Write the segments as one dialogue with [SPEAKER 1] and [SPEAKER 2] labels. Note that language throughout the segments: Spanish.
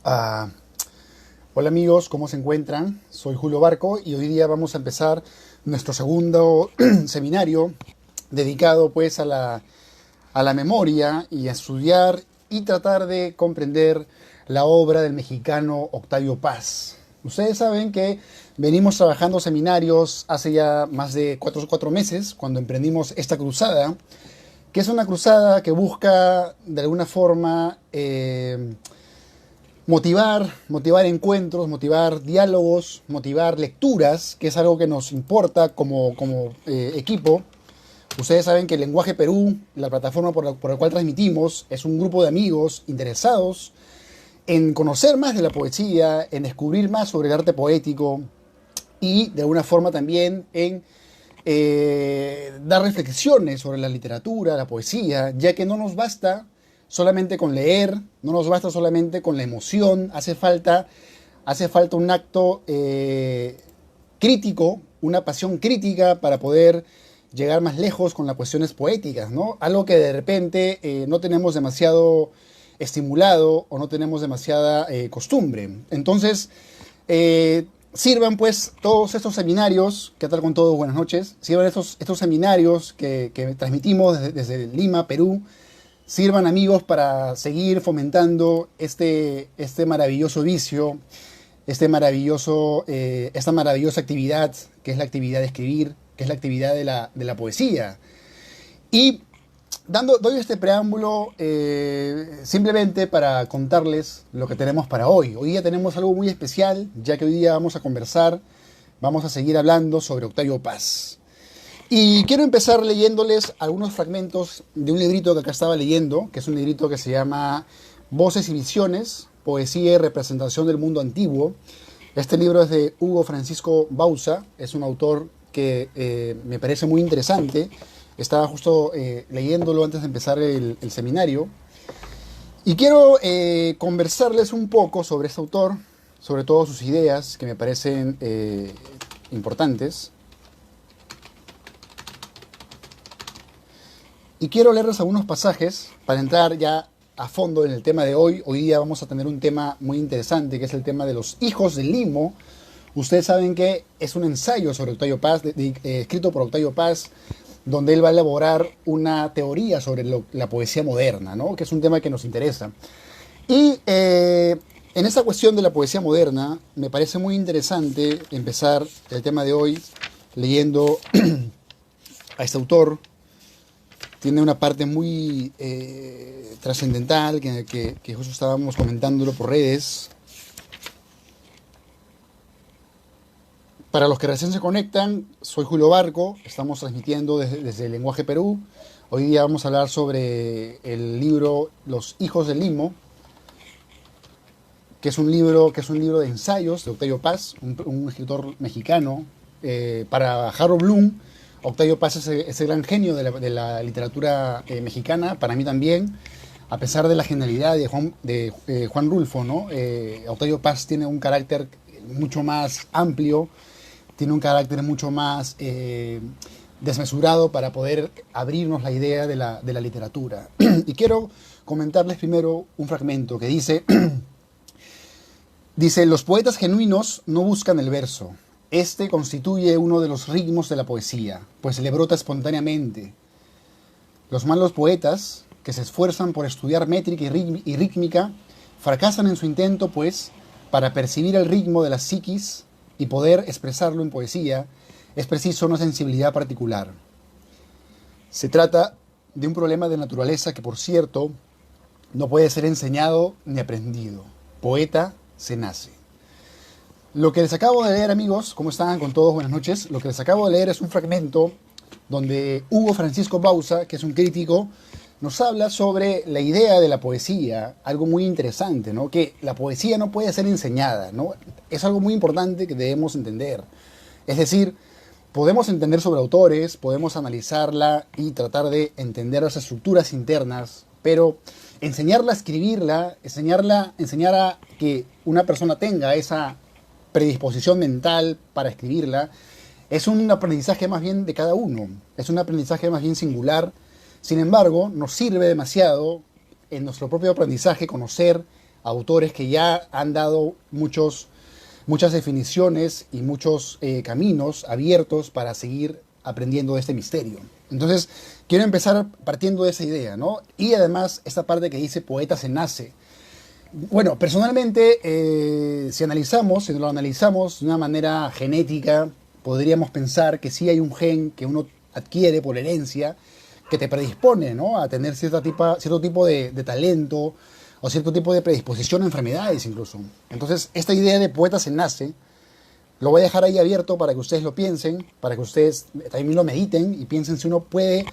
[SPEAKER 1] Ah, hola amigos, ¿cómo se encuentran? Soy Julio Barco y hoy día vamos a empezar nuestro segundo seminario dedicado pues a la memoria y a estudiar y tratar de comprender la obra del mexicano Octavio Paz. Ustedes saben que venimos trabajando seminarios hace ya más de cuatro meses cuando emprendimos esta cruzada, que es una cruzada que busca de alguna forma motivar encuentros, motivar diálogos, motivar lecturas, que es algo que nos importa como equipo. Ustedes saben que el Lenguaje Perú, la plataforma por la cual transmitimos, es un grupo de amigos interesados en conocer más de la poesía, en descubrir más sobre el arte poético y de alguna forma también en dar reflexiones sobre la literatura, la poesía, ya que no nos basta solamente con leer, no nos basta solamente con la emoción, hace falta un acto crítico, una pasión crítica para poder llegar más lejos con las cuestiones poéticas, ¿no? Algo que de repente no tenemos demasiado estimulado o no tenemos demasiada costumbre. Entonces, sirvan pues todos estos seminarios, ¿qué tal con todos? Buenas noches. Sirvan estos seminarios que transmitimos desde Lima, Perú. Sirvan amigos para seguir fomentando este maravilloso vicio, esta maravillosa actividad que es la actividad de escribir, que es la actividad de la poesía. Y doy este preámbulo simplemente para contarles lo que tenemos para hoy. Hoy día tenemos algo muy especial, ya que hoy día vamos a seguir hablando sobre Octavio Paz. Y quiero empezar leyéndoles algunos fragmentos de un librito que acá estaba leyendo, que es un librito que se llama Voces y Visiones, Poesía y Representación del Mundo Antiguo. Este libro es de Hugo Francisco Bauza, es un autor que me parece muy interesante. Estaba justo leyéndolo antes de empezar el seminario. Y quiero conversarles un poco sobre este autor, sobre todo sus ideas, que me parecen importantes. Y quiero leerles algunos pasajes para entrar ya a fondo en el tema de hoy. Hoy día vamos a tener un tema muy interesante, que es el tema de los hijos del Limo. Ustedes saben que es un ensayo sobre Octavio Paz, escrito por Octavio Paz, donde él va a elaborar una teoría sobre la poesía moderna, ¿no? Que es un tema que nos interesa. Y en esta cuestión de la poesía moderna, me parece muy interesante empezar el tema de hoy leyendo a este autor. Tiene una parte muy trascendental que justo estábamos comentándolo por redes. Para los que recién se conectan, soy Julio Barco, estamos transmitiendo desde el Lenguaje Perú. Hoy día vamos a hablar sobre el libro Los hijos del Limo, que es un libro de ensayos de Octavio Paz, un escritor mexicano. Para Harold Bloom, Octavio Paz es el gran genio de la literatura mexicana, para mí también, a pesar de la genialidad de Juan Rulfo, ¿no? Octavio Paz tiene un carácter mucho más amplio, tiene un carácter mucho más desmesurado para poder abrirnos la idea de la literatura. Y quiero comentarles primero un fragmento que dice, los poetas genuinos no buscan el verso. Este constituye uno de los ritmos de la poesía, pues le brota espontáneamente. Los malos poetas, que se esfuerzan por estudiar métrica y rítmica, fracasan en su intento, pues, para percibir el ritmo de la psiquis y poder expresarlo en poesía, es preciso una sensibilidad particular. Se trata de un problema de naturaleza que, por cierto, no puede ser enseñado ni aprendido. Poeta se nace. Lo que les acabo de leer, amigos, ¿cómo están con todos? Buenas noches. Lo que les acabo de leer es un fragmento donde Hugo Francisco Bauza, que es un crítico, nos habla sobre la idea de la poesía, algo muy interesante, ¿no? Que la poesía no puede ser enseñada, ¿no? Es algo muy importante que debemos entender. Es decir, podemos entender sobre autores, podemos analizarla y tratar de entender las estructuras internas, pero enseñarla a escribirla, enseñar a que una persona tenga esa predisposición mental para escribirla, es un aprendizaje más bien de cada uno, es un aprendizaje más bien singular. Sin embargo, nos sirve demasiado en nuestro propio aprendizaje conocer autores que ya han dado muchas definiciones y muchos caminos abiertos para seguir aprendiendo de este misterio. Entonces, quiero empezar partiendo de esa idea, ¿no? Y además, esta parte que dice poeta se nace. Bueno, personalmente, si lo analizamos de una manera genética, podríamos pensar que sí hay un gen que uno adquiere por herencia, que te predispone, ¿no?, a tener cierto tipo de talento o cierto tipo de predisposición a enfermedades incluso. Entonces, esta idea de poeta se nace, lo voy a dejar ahí abierto para que ustedes lo piensen, para que ustedes también lo mediten y piensen si uno puede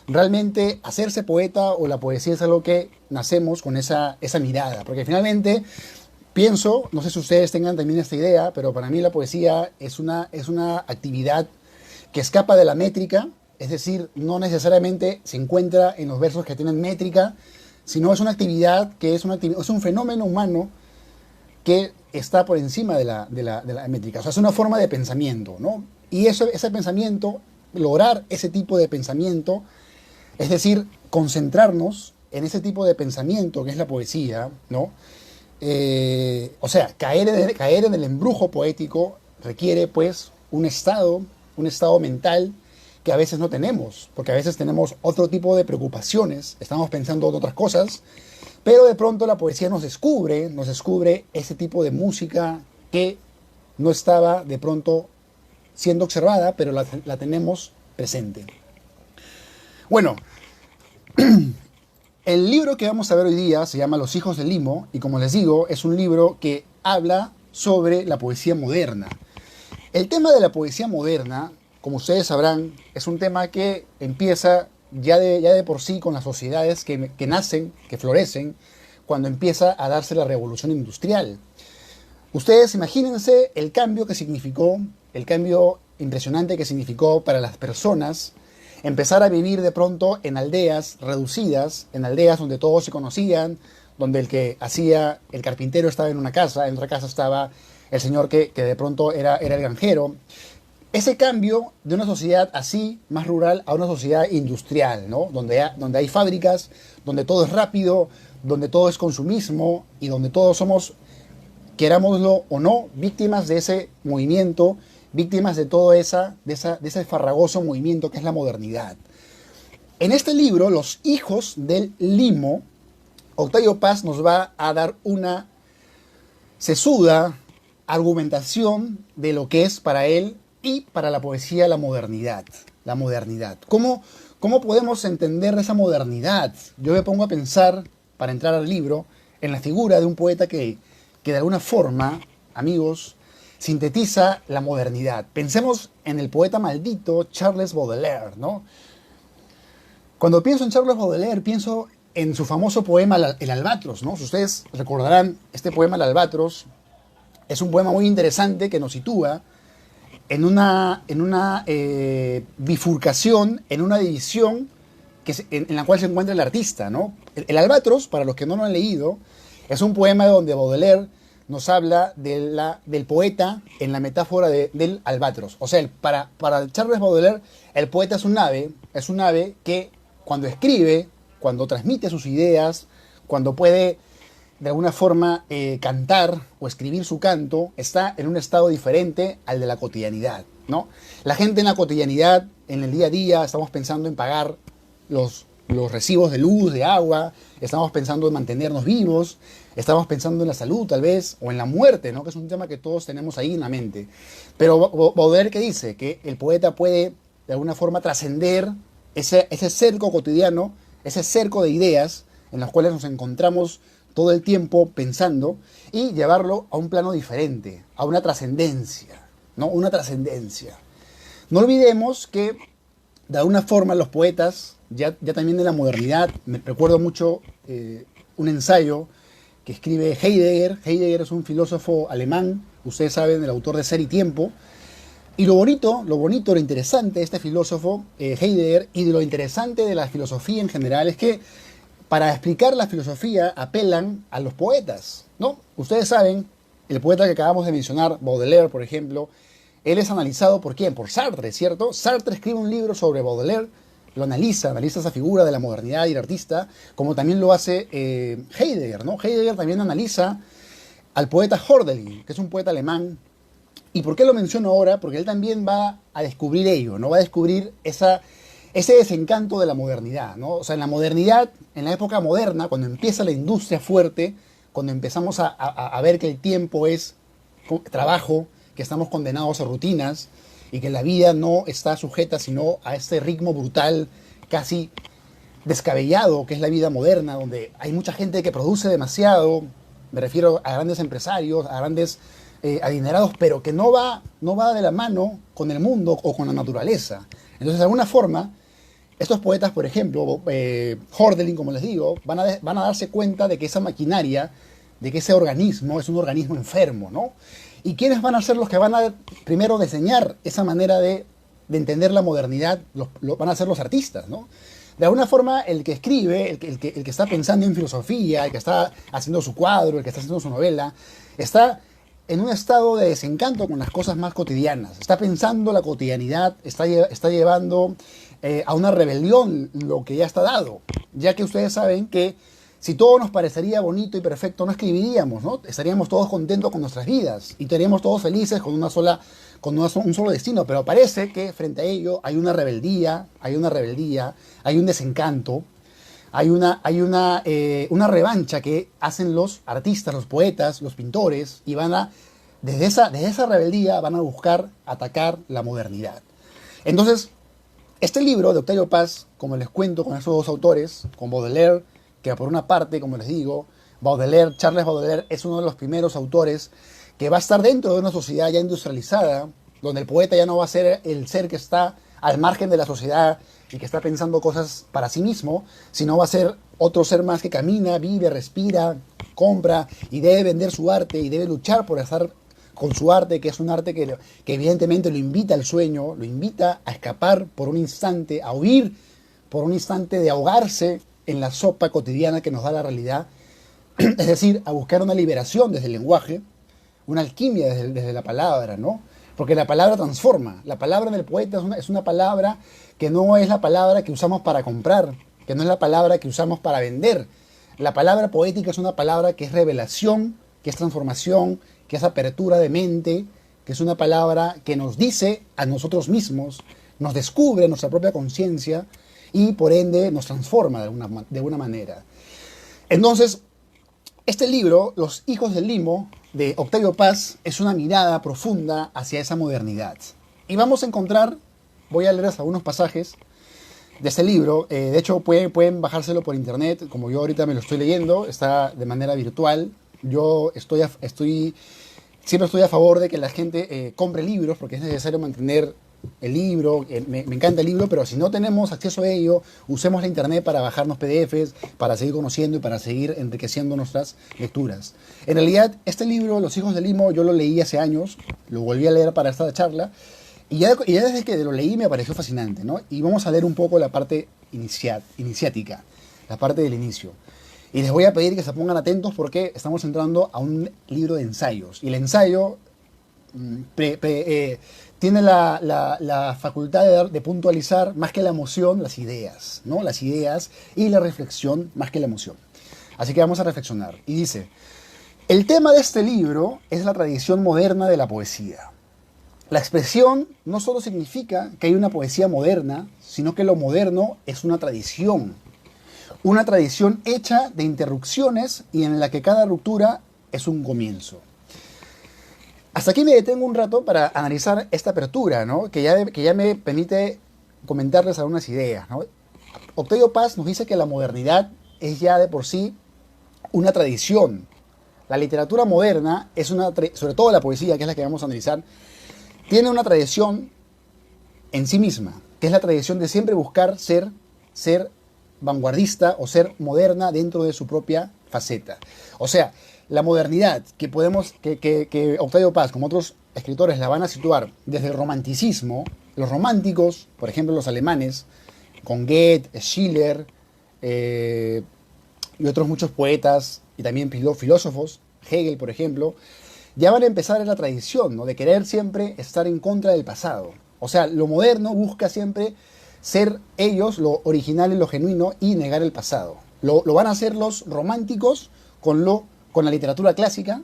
[SPEAKER 1] realmente hacerse poeta o la poesía es algo que nacemos con esa mirada. Porque finalmente pienso, no sé si ustedes tengan también esta idea, pero para mí la poesía es una actividad que escapa de la métrica, es decir, no necesariamente se encuentra en los versos que tienen métrica, sino es una actividad que es un fenómeno humano que está por encima de la métrica. O sea, es una forma de pensamiento, ¿no? Y ese pensamiento, lograr ese tipo de pensamiento, es decir, concentrarnos en ese tipo de pensamiento que es la poesía, ¿no? O sea, caer en el embrujo poético requiere, pues, un estado mental que a veces no tenemos, porque a veces tenemos otro tipo de preocupaciones, estamos pensando en otras cosas, pero de pronto la poesía nos descubre ese tipo de música que no estaba de pronto siendo observada, pero la tenemos presente. Bueno, el libro que vamos a ver hoy día se llama Los hijos del Limo, y como les digo, es un libro que habla sobre la poesía moderna. El tema de la poesía moderna, como ustedes sabrán, es un tema que empieza ya de por sí con las sociedades que nacen, que florecen, cuando empieza a darse la revolución industrial. Ustedes imagínense el cambio que significó, el cambio impresionante que significó para las personas empezar a vivir de pronto en aldeas reducidas, en aldeas donde todos se conocían, donde el carpintero estaba en una casa, en otra casa estaba el señor que de pronto era el granjero. Ese cambio de una sociedad así, más rural, a una sociedad industrial, ¿no?, donde hay fábricas, donde todo es rápido, donde todo es consumismo y donde todos somos, querámoslo o no, víctimas de ese movimiento, víctimas de todo de ese farragoso movimiento que es la modernidad. En este libro, Los hijos del Limo, Octavio Paz nos va a dar una sesuda argumentación de lo que es para él y para la poesía la modernidad. La modernidad. ¿Cómo podemos entender esa modernidad? Yo me pongo a pensar, para entrar al libro, en la figura de un poeta que de alguna forma, amigos, sintetiza la modernidad. Pensemos en el poeta maldito Charles Baudelaire, ¿no? Cuando pienso en Charles Baudelaire, pienso en su famoso poema El Albatros, ¿no? Si ustedes recordarán, este poema El Albatros es un poema muy interesante que nos sitúa en una bifurcación, en una división en la cual se encuentra el artista, ¿no? El Albatros, para los que no lo han leído, es un poema donde Baudelaire nos habla del poeta en la metáfora del albatros. O sea, para Charles Baudelaire, el poeta es un ave que cuando escribe, cuando transmite sus ideas, cuando puede de alguna forma cantar o escribir su canto, está en un estado diferente al de la cotidianidad, ¿no? La gente en la cotidianidad, en el día a día, estamos pensando en pagar los recibos de luz, de agua, estamos pensando en mantenernos vivos, estamos pensando en la salud tal vez, o en la muerte, ¿no?, que es un tema que todos tenemos ahí en la mente. Pero Baudelaire, ¿qué dice? Que el poeta puede de alguna forma trascender ese cerco cotidiano, ese cerco de ideas en las cuales nos encontramos todo el tiempo pensando, y llevarlo a un plano diferente, a una trascendencia, ¿no? Una trascendencia. No olvidemos que de alguna forma los poetas, ya también de la modernidad, me recuerdo mucho un ensayo que escribe Heidegger. Heidegger es un filósofo alemán, ustedes saben, el autor de Ser y Tiempo. Y lo bonito, lo interesante de este filósofo, Heidegger, y de lo interesante de la filosofía en general, es que para explicar la filosofía apelan a los poetas, ¿no? Ustedes saben, el poeta que acabamos de mencionar, Baudelaire, por ejemplo, él es analizado ¿por quién? Por Sartre, ¿cierto? Sartre escribe un libro sobre Baudelaire, lo analiza esa figura de la modernidad y el artista, como también lo hace Heidegger, ¿no? Heidegger también analiza al poeta Hölderlin, que es un poeta alemán. ¿Y por qué lo menciono ahora? Porque él también va a descubrir ello, ¿no? Va a descubrir ese desencanto de la modernidad, ¿no? O sea, en la modernidad, en la época moderna, cuando empieza la industria fuerte, cuando empezamos a ver que el tiempo es trabajo, que estamos condenados a rutinas y que la vida no está sujeta sino a este ritmo brutal, casi descabellado, que es la vida moderna, donde hay mucha gente que produce demasiado, me refiero a grandes empresarios, a grandes adinerados, pero que no va de la mano con el mundo o con la naturaleza. Entonces, de alguna forma, estos poetas, por ejemplo, Hölderlin, como les digo, van a darse cuenta de que esa maquinaria, de que ese organismo es un organismo enfermo, ¿no? ¿Y quiénes van a ser los que van a primero diseñar esa manera de entender la modernidad? Van a ser los artistas, ¿no? De alguna forma, el que escribe, el que está pensando en filosofía, el que está haciendo su cuadro, el que está haciendo su novela, está en un estado de desencanto con las cosas más cotidianas. Está pensando la cotidianidad, está llevando a una rebelión lo que ya está dado. Ya que ustedes saben que si todo nos parecería bonito y perfecto, no escribiríamos, ¿no? Estaríamos todos contentos con nuestras vidas y estaríamos todos felices con un solo destino. Pero parece que frente a ello hay una rebeldía, hay un desencanto, hay una revancha que hacen los artistas, los poetas, los pintores, y desde esa rebeldía van a buscar atacar la modernidad. Entonces, este libro de Octavio Paz, como les cuento con esos dos autores, con Baudelaire, que por una parte, como les digo, Charles Baudelaire es uno de los primeros autores que va a estar dentro de una sociedad ya industrializada, donde el poeta ya no va a ser el ser que está al margen de la sociedad y que está pensando cosas para sí mismo, sino va a ser otro ser más que camina, vive, respira, compra y debe vender su arte y debe luchar por estar con su arte, que es un arte que evidentemente lo invita al sueño, lo invita a escapar por un instante, a huir por un instante, de ahogarse en la sopa cotidiana que nos da la realidad, es decir, a buscar una liberación desde el lenguaje, una alquimia desde la palabra, ¿no? Porque la palabra transforma. La palabra del poeta es una palabra que no es la palabra que usamos para comprar, que no es la palabra que usamos para vender. La palabra poética es una palabra que es revelación, que es transformación, que es apertura de mente, que es una palabra que nos dice a nosotros mismos, nos descubre nuestra propia conciencia y por ende nos transforma de alguna manera. Entonces, este libro, Los hijos del Limo, de Octavio Paz, es una mirada profunda hacia esa modernidad. Y vamos a encontrar, voy a leerles algunos pasajes de este libro. De hecho, pueden bajárselo por internet, como yo ahorita me lo estoy leyendo, está de manera virtual. Yo siempre estoy a favor de que la gente compre libros, porque es necesario mantener el libro. Me encanta el libro, pero si no tenemos acceso a ello, usemos la internet para bajarnos PDFs, para seguir conociendo y para seguir enriqueciendo nuestras lecturas. En realidad, este libro, Los hijos del Limo, yo lo leí hace años, lo volví a leer para esta charla, y ya desde que lo leí me pareció fascinante, ¿no? Y vamos a leer un poco la parte iniciática, la parte del inicio. Y les voy a pedir que se pongan atentos porque estamos entrando a un libro de ensayos. Y el ensayo tiene la facultad de puntualizar más que la emoción, las ideas, ¿no? Las ideas y la reflexión más que la emoción. Así que vamos a reflexionar. Y dice, el tema de este libro es la tradición moderna de la poesía. La expresión no solo significa que hay una poesía moderna, sino que lo moderno es una tradición. Una tradición hecha de interrupciones y en la que cada ruptura es un comienzo. Hasta aquí me detengo un rato para analizar esta apertura, ¿no? que ya me permite comentarles algunas ideas, ¿no? Octavio Paz nos dice que la modernidad es ya de por sí una tradición. La literatura moderna es sobre todo la poesía, que es la que vamos a analizar, tiene una tradición en sí misma, que es la tradición de siempre buscar ser vanguardista o ser moderna dentro de su propia faceta. O sea, la modernidad que Octavio Paz, como otros escritores, la van a situar desde el romanticismo. Los románticos, por ejemplo los alemanes, con Goethe, Schiller y otros muchos poetas y también filósofos, Hegel por ejemplo, ya van a empezar en la tradición, ¿no? De querer siempre estar en contra del pasado. O sea, lo moderno busca siempre ser ellos lo original y lo genuino y negar el pasado. Lo van a hacer los románticos con la literatura clásica,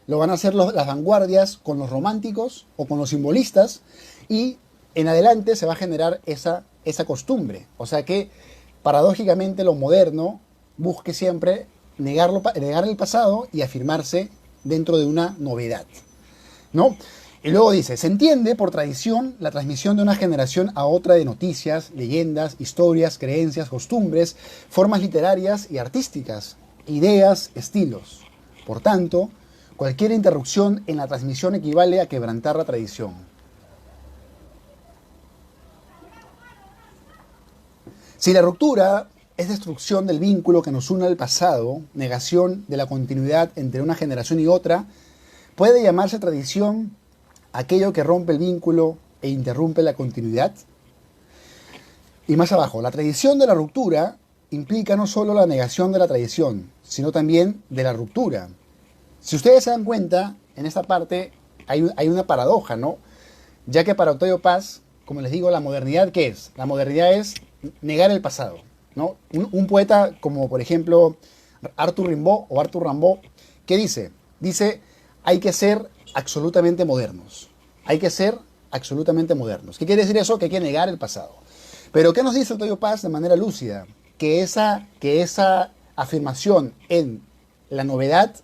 [SPEAKER 1] lo van a hacer las vanguardias con los románticos o con los simbolistas, y en adelante se va a generar esa costumbre. O sea que, paradójicamente, lo moderno busque siempre negar el pasado y afirmarse dentro de una novedad, ¿no? Y luego dice, se entiende por tradición la transmisión de una generación a otra de noticias, leyendas, historias, creencias, costumbres, formas literarias y artísticas, ideas, estilos. Por tanto, cualquier interrupción en la transmisión equivale a quebrantar la tradición. Si la ruptura es destrucción del vínculo que nos une al pasado, negación de la continuidad entre una generación y otra, puede llamarse tradición aquello que rompe el vínculo e interrumpe la continuidad. Y más abajo, la tradición de la ruptura implica no solo la negación de la tradición, sino también de la ruptura. Si ustedes se dan cuenta, en esta parte hay una paradoja, ¿no? Ya que para Octavio Paz, como les digo, la modernidad, ¿qué es? La modernidad es negar el pasado, ¿no? Un poeta como, por ejemplo, Arthur Rimbaud, ¿qué dice? Dice, hay que ser absolutamente modernos. Hay que ser absolutamente modernos. ¿Qué quiere decir eso? Que hay que negar el pasado. Pero ¿qué nos dice Octavio Paz de manera lúcida? Que esa afirmación en la novedad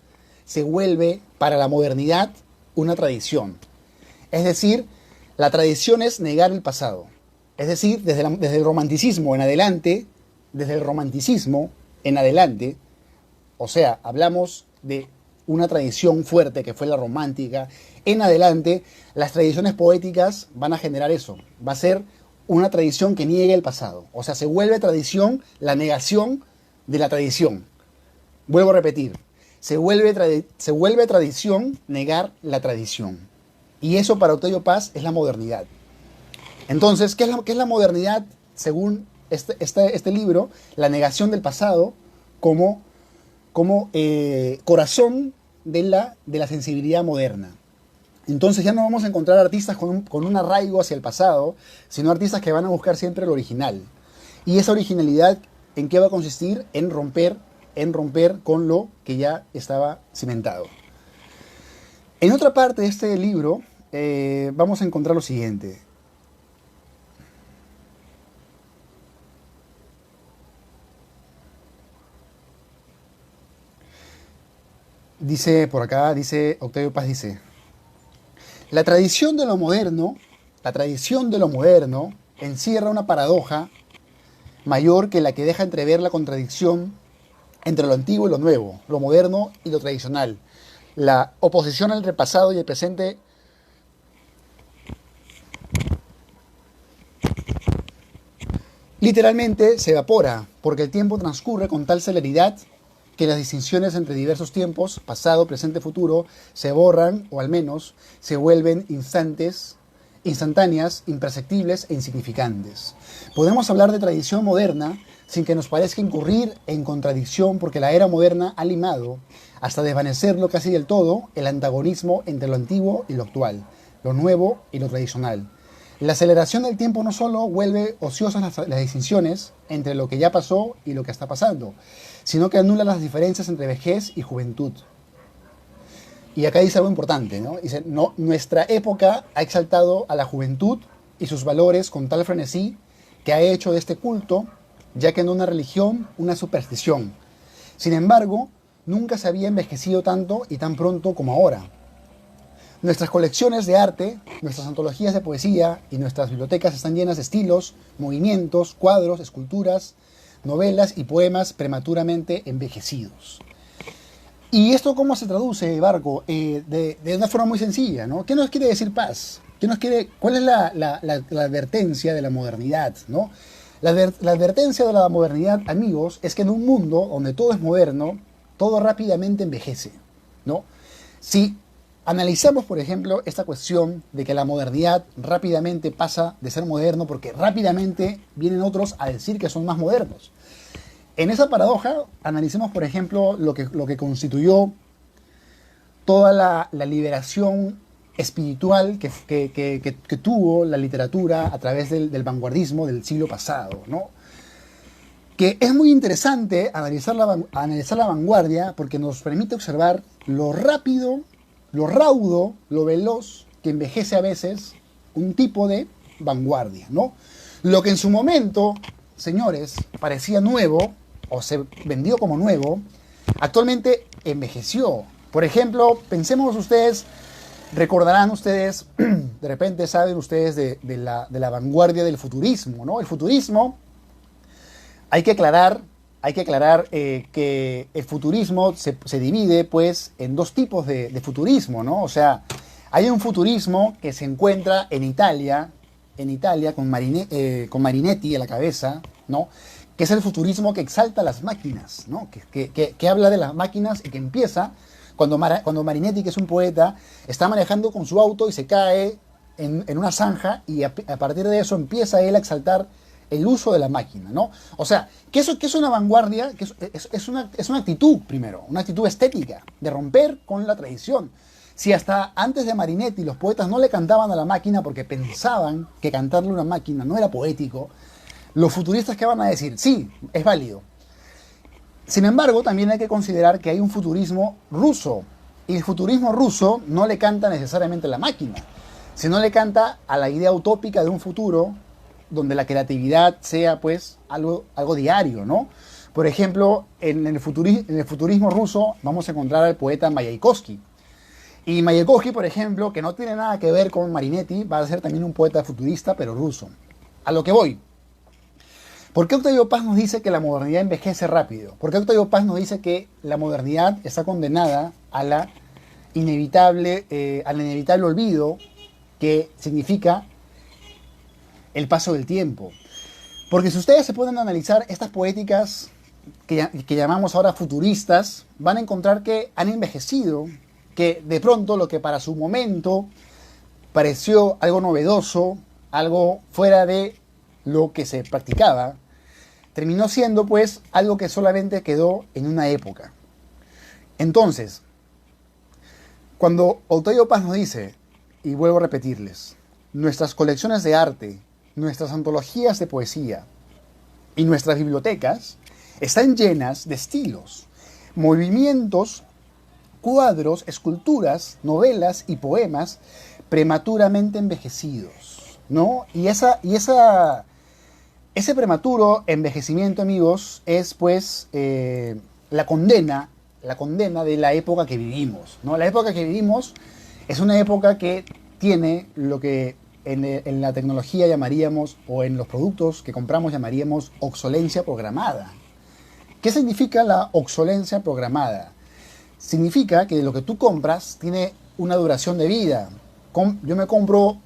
[SPEAKER 1] se vuelve para la modernidad una tradición. Es decir, la tradición es negar el pasado. Es decir, desde el romanticismo en adelante, o sea, hablamos de una tradición fuerte que fue la romántica, en adelante las tradiciones poéticas van a generar eso, va a ser una tradición que niegue el pasado, o sea, se vuelve tradición la negación de la tradición. Vuelvo a repetir, se vuelve tradición negar la tradición. Y eso para Octavio Paz es la modernidad. Entonces, ¿qué es la modernidad? Según este libro, la negación del pasado como corazón de la sensibilidad moderna. Entonces ya no vamos a encontrar artistas con un arraigo hacia el pasado, sino artistas que van a buscar siempre lo original. Y esa originalidad, ¿en qué va a consistir? En romper con lo que ya estaba cimentado. En otra parte de este libro vamos a encontrar lo siguiente. Dice por acá, Octavio Paz dice, la tradición de lo moderno encierra una paradoja mayor que la que deja entrever la contradicción entre lo antiguo y lo nuevo, lo moderno y lo tradicional, la oposición entre el pasado y el presente. Literalmente se evapora, porque el tiempo transcurre con tal celeridad que las distinciones entre diversos tiempos, pasado, presente, futuro, se borran, o al menos se vuelven instantáneas, imperceptibles e insignificantes. Podemos hablar de tradición moderna sin que nos parezca incurrir en contradicción, porque la era moderna ha limado, hasta desvanecerlo casi del todo, el antagonismo entre lo antiguo y lo actual, lo nuevo y lo tradicional. La aceleración del tiempo no solo vuelve ociosas las distinciones entre lo que ya pasó y lo que está pasando, sino que anula las diferencias entre vejez y juventud. Y acá dice algo importante, ¿no? Dice, no, nuestra época ha exaltado a la juventud y sus valores con tal frenesí que ha hecho de este culto, ya que no una religión, una superstición. Sin embargo, nunca se había envejecido tanto y tan pronto como ahora. Nuestras colecciones de arte, nuestras antologías de poesía y nuestras bibliotecas están llenas de estilos, movimientos, cuadros, esculturas, novelas y poemas prematuramente envejecidos. ¿Y esto cómo se traduce, Barco? De una forma muy sencilla, ¿no? ¿Qué nos quiere decir Paz? ¿Cuál es la advertencia de la modernidad, ¿no? La advertencia de la modernidad, amigos, es que en un mundo donde todo es moderno, todo rápidamente envejece, ¿no? Si analizamos, por ejemplo, esta cuestión de que la modernidad rápidamente pasa de ser moderno porque rápidamente vienen otros a decir que son más modernos. En esa paradoja, analicemos, por ejemplo, lo que constituyó toda la liberación espiritual que tuvo la literatura a través del vanguardismo del siglo pasado, ¿no? Que es muy interesante analizar la vanguardia porque nos permite observar lo rápido, lo raudo, lo veloz que envejece a veces un tipo de vanguardia, ¿no? Lo que en su momento, señores, parecía nuevo o se vendió como nuevo, actualmente envejeció. Por ejemplo, pensemos ustedes, recordarán ustedes, de repente saben ustedes de la vanguardia del futurismo, ¿no? El futurismo, hay que aclarar que el futurismo se divide pues en dos tipos de futurismo, ¿no? O sea, hay un futurismo que se encuentra en Italia con Marinetti a la cabeza, ¿no? Que es el futurismo que exalta las máquinas, ¿no? Que habla de las máquinas y que empieza cuando Marinetti, que es un poeta, está manejando con su auto y se cae en una zanja y a partir de eso empieza él a exaltar el uso de la máquina, ¿no? O sea, que es una vanguardia, que es una actitud, primero, una actitud estética, de romper con la tradición. Si hasta antes de Marinetti los poetas no le cantaban a la máquina porque pensaban que cantarle a una máquina no era poético, los futuristas, ¿qué van a decir? Sí, es válido. Sin embargo, también hay que considerar que hay un futurismo ruso, y el futurismo ruso no le canta necesariamente a la máquina, sino le canta a la idea utópica de un futuro donde la creatividad sea pues algo diario, ¿no? Por ejemplo, en el futurismo ruso vamos a encontrar al poeta Mayakovsky. Y Mayakovsky, por ejemplo, que no tiene nada que ver con Marinetti, va a ser también un poeta futurista, pero ruso. A lo que voy. ¿Por qué Octavio Paz nos dice que la modernidad envejece rápido? ¿Por qué Octavio Paz nos dice que la modernidad está condenada al inevitable olvido que significa el paso del tiempo? Porque si ustedes se pueden analizar estas poéticas que llamamos ahora futuristas, van a encontrar que han envejecido, que de pronto lo que para su momento pareció algo novedoso, algo fuera de lo que se practicaba, terminó siendo pues algo que solamente quedó en una época. Entonces, cuando Octavio Paz nos dice, y vuelvo a repetirles, nuestras colecciones de arte, nuestras antologías de poesía y nuestras bibliotecas están llenas de estilos, movimientos, cuadros, esculturas, novelas y poemas prematuramente envejecidos, ¿no? Y ese prematuro envejecimiento, amigos, es pues la condena de la época que vivimos, ¿no? La época que vivimos es una época que tiene lo que en la tecnología llamaríamos, o en los productos que compramos llamaríamos, obsolencia programada. ¿Qué significa la obsolencia programada? Significa que lo que tú compras tiene una duración de vida. Yo me compro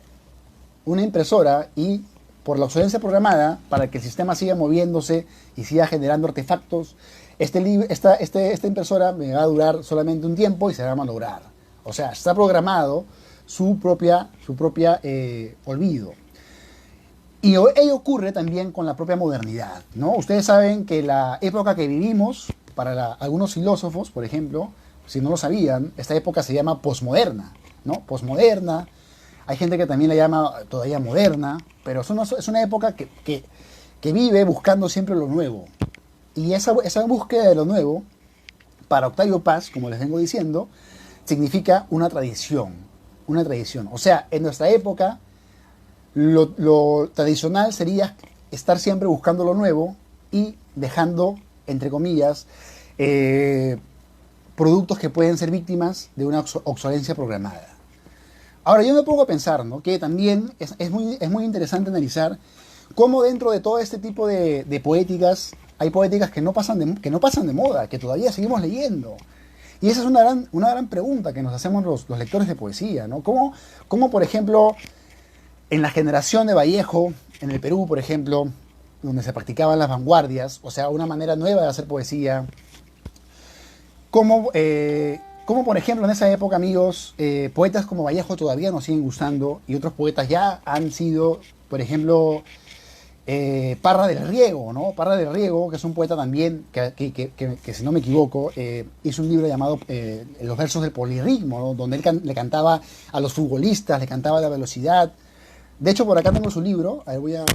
[SPEAKER 1] una impresora y por la obsolencia programada, para que el sistema siga moviéndose y siga generando artefactos, esta impresora me va a durar solamente un tiempo y se va a malograr. O sea, está programado su propia olvido. Y ello ocurre también con la propia modernidad, ¿no? Ustedes saben que la época que vivimos, para algunos filósofos, por ejemplo, si no lo sabían, esta época se llama posmoderna, ¿no? Posmoderna. Hay gente que también la llama todavía moderna, pero es una época que vive buscando siempre lo nuevo. Y esa búsqueda de lo nuevo, para Octavio Paz, como les vengo diciendo, significa una tradición. Una tradición. O sea, en nuestra época, lo tradicional sería estar siempre buscando lo nuevo y dejando, entre comillas, productos que pueden ser víctimas de una obsolencia programada. Ahora, yo me pongo a pensar, ¿no?, que también es muy interesante analizar cómo dentro de todo este tipo de poéticas hay poéticas que no pasan de moda, que todavía seguimos leyendo. Y esa es una gran pregunta que nos hacemos los lectores de poesía, ¿no? ¿Cómo, por ejemplo, en la generación de Vallejo, en el Perú, por ejemplo, donde se practicaban las vanguardias, o sea, una manera nueva de hacer poesía, cómo, por ejemplo, en esa época, amigos, poetas como Vallejo todavía nos siguen gustando y otros poetas ya han sido, por ejemplo, Parra del Riego, ¿no? Parra del Riego, que es un poeta también, que si no me equivoco, hizo un libro llamado Los versos del polirritmo, ¿no? Donde él le cantaba a los futbolistas, le cantaba a la velocidad. De hecho, por acá tengo su libro. A ver, voy a...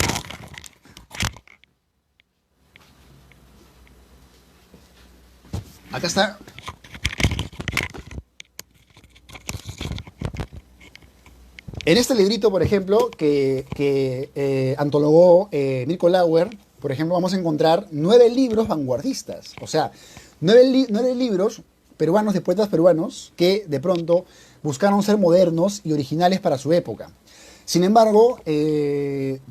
[SPEAKER 1] Acá está. En este librito, por ejemplo, que antologó Mirko Lauer, por ejemplo, vamos a encontrar 9 libros vanguardistas. O sea, 9 libros peruanos de poetas peruanos que de pronto buscaron ser modernos y originales para su época. Sin embargo,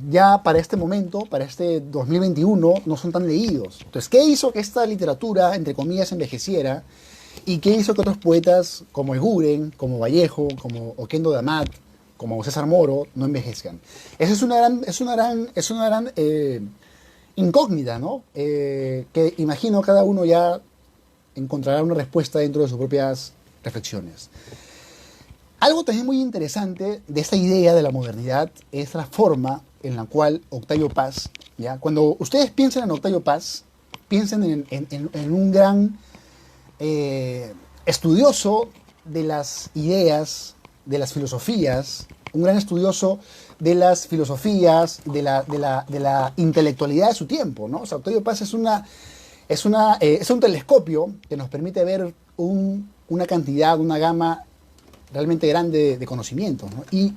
[SPEAKER 1] ya para este momento, para este 2021, no son tan leídos. Entonces, ¿qué hizo que esta literatura, entre comillas, envejeciera? ¿Y qué hizo que otros poetas como Eguren, como Vallejo, como Oquendo de Amat, como César Moro, no envejezcan? Esa es una gran incógnita, ¿no? Que imagino cada uno ya encontrará una respuesta dentro de sus propias reflexiones. Algo también muy interesante de esta idea de la modernidad es la forma en la cual Octavio Paz, ¿ya? Cuando ustedes piensen en Octavio Paz, piensen en un gran estudioso de las ideas, de las filosofías, un gran estudioso de las filosofías, de la intelectualidad de su tiempo, ¿no? O sea, Octavio Paz es un telescopio que nos permite ver una cantidad, una gama realmente grande de conocimientos, ¿no? Y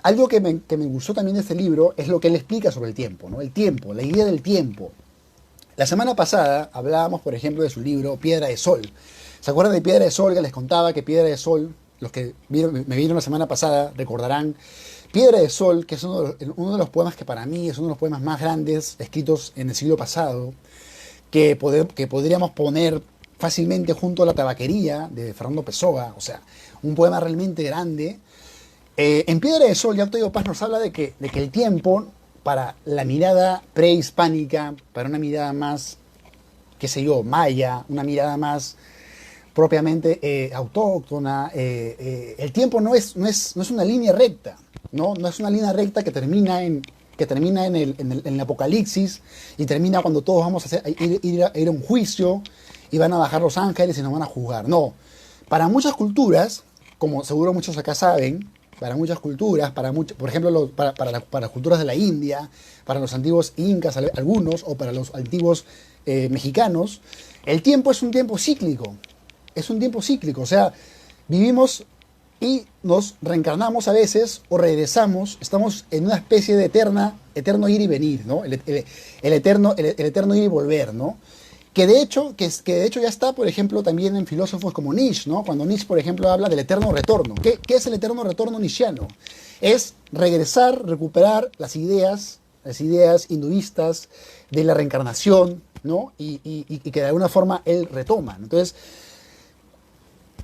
[SPEAKER 1] algo que me gustó también de este libro es lo que él explica sobre el tiempo, ¿no? El tiempo, la idea del tiempo. La semana pasada hablábamos, por ejemplo, de su libro Piedra de Sol. ¿Se acuerdan de Piedra de Sol? Que les contaba que Piedra de Sol, los que me vieron la semana pasada recordarán, Piedra de Sol, que es uno de los poemas que para mí es uno de los poemas más grandes escritos en el siglo pasado, que podríamos poner fácilmente junto a La Tabaquería de Fernando Pessoa, o sea, un poema realmente grande. En Piedra de Sol, ya Octavio Paz nos habla de que el tiempo, para la mirada prehispánica, para una mirada más, qué sé yo, maya, una mirada más propiamente autóctona, el tiempo no es una línea recta, no es una línea recta que termina en el Apocalipsis y termina cuando todos vamos a ir a un juicio y van a bajar los ángeles y nos van a juzgar. No, para muchas culturas, como seguro muchos acá saben, para muchas culturas, por ejemplo, para las culturas de la India, para los antiguos incas, algunos, o para los antiguos mexicanos, el tiempo es un tiempo cíclico. Es un tiempo cíclico, o sea, vivimos y nos reencarnamos a veces o regresamos, estamos en una especie de eterno ir y venir, ¿no? El eterno ir y volver, ¿no? Que de hecho ya está, por ejemplo, también en filósofos como Nietzsche, ¿no? Cuando Nietzsche, por ejemplo, habla del eterno retorno. ¿Qué es el eterno retorno nietzscheano? Es regresar, recuperar las ideas hinduistas de la reencarnación, ¿no? Y que de alguna forma él retoma. Entonces,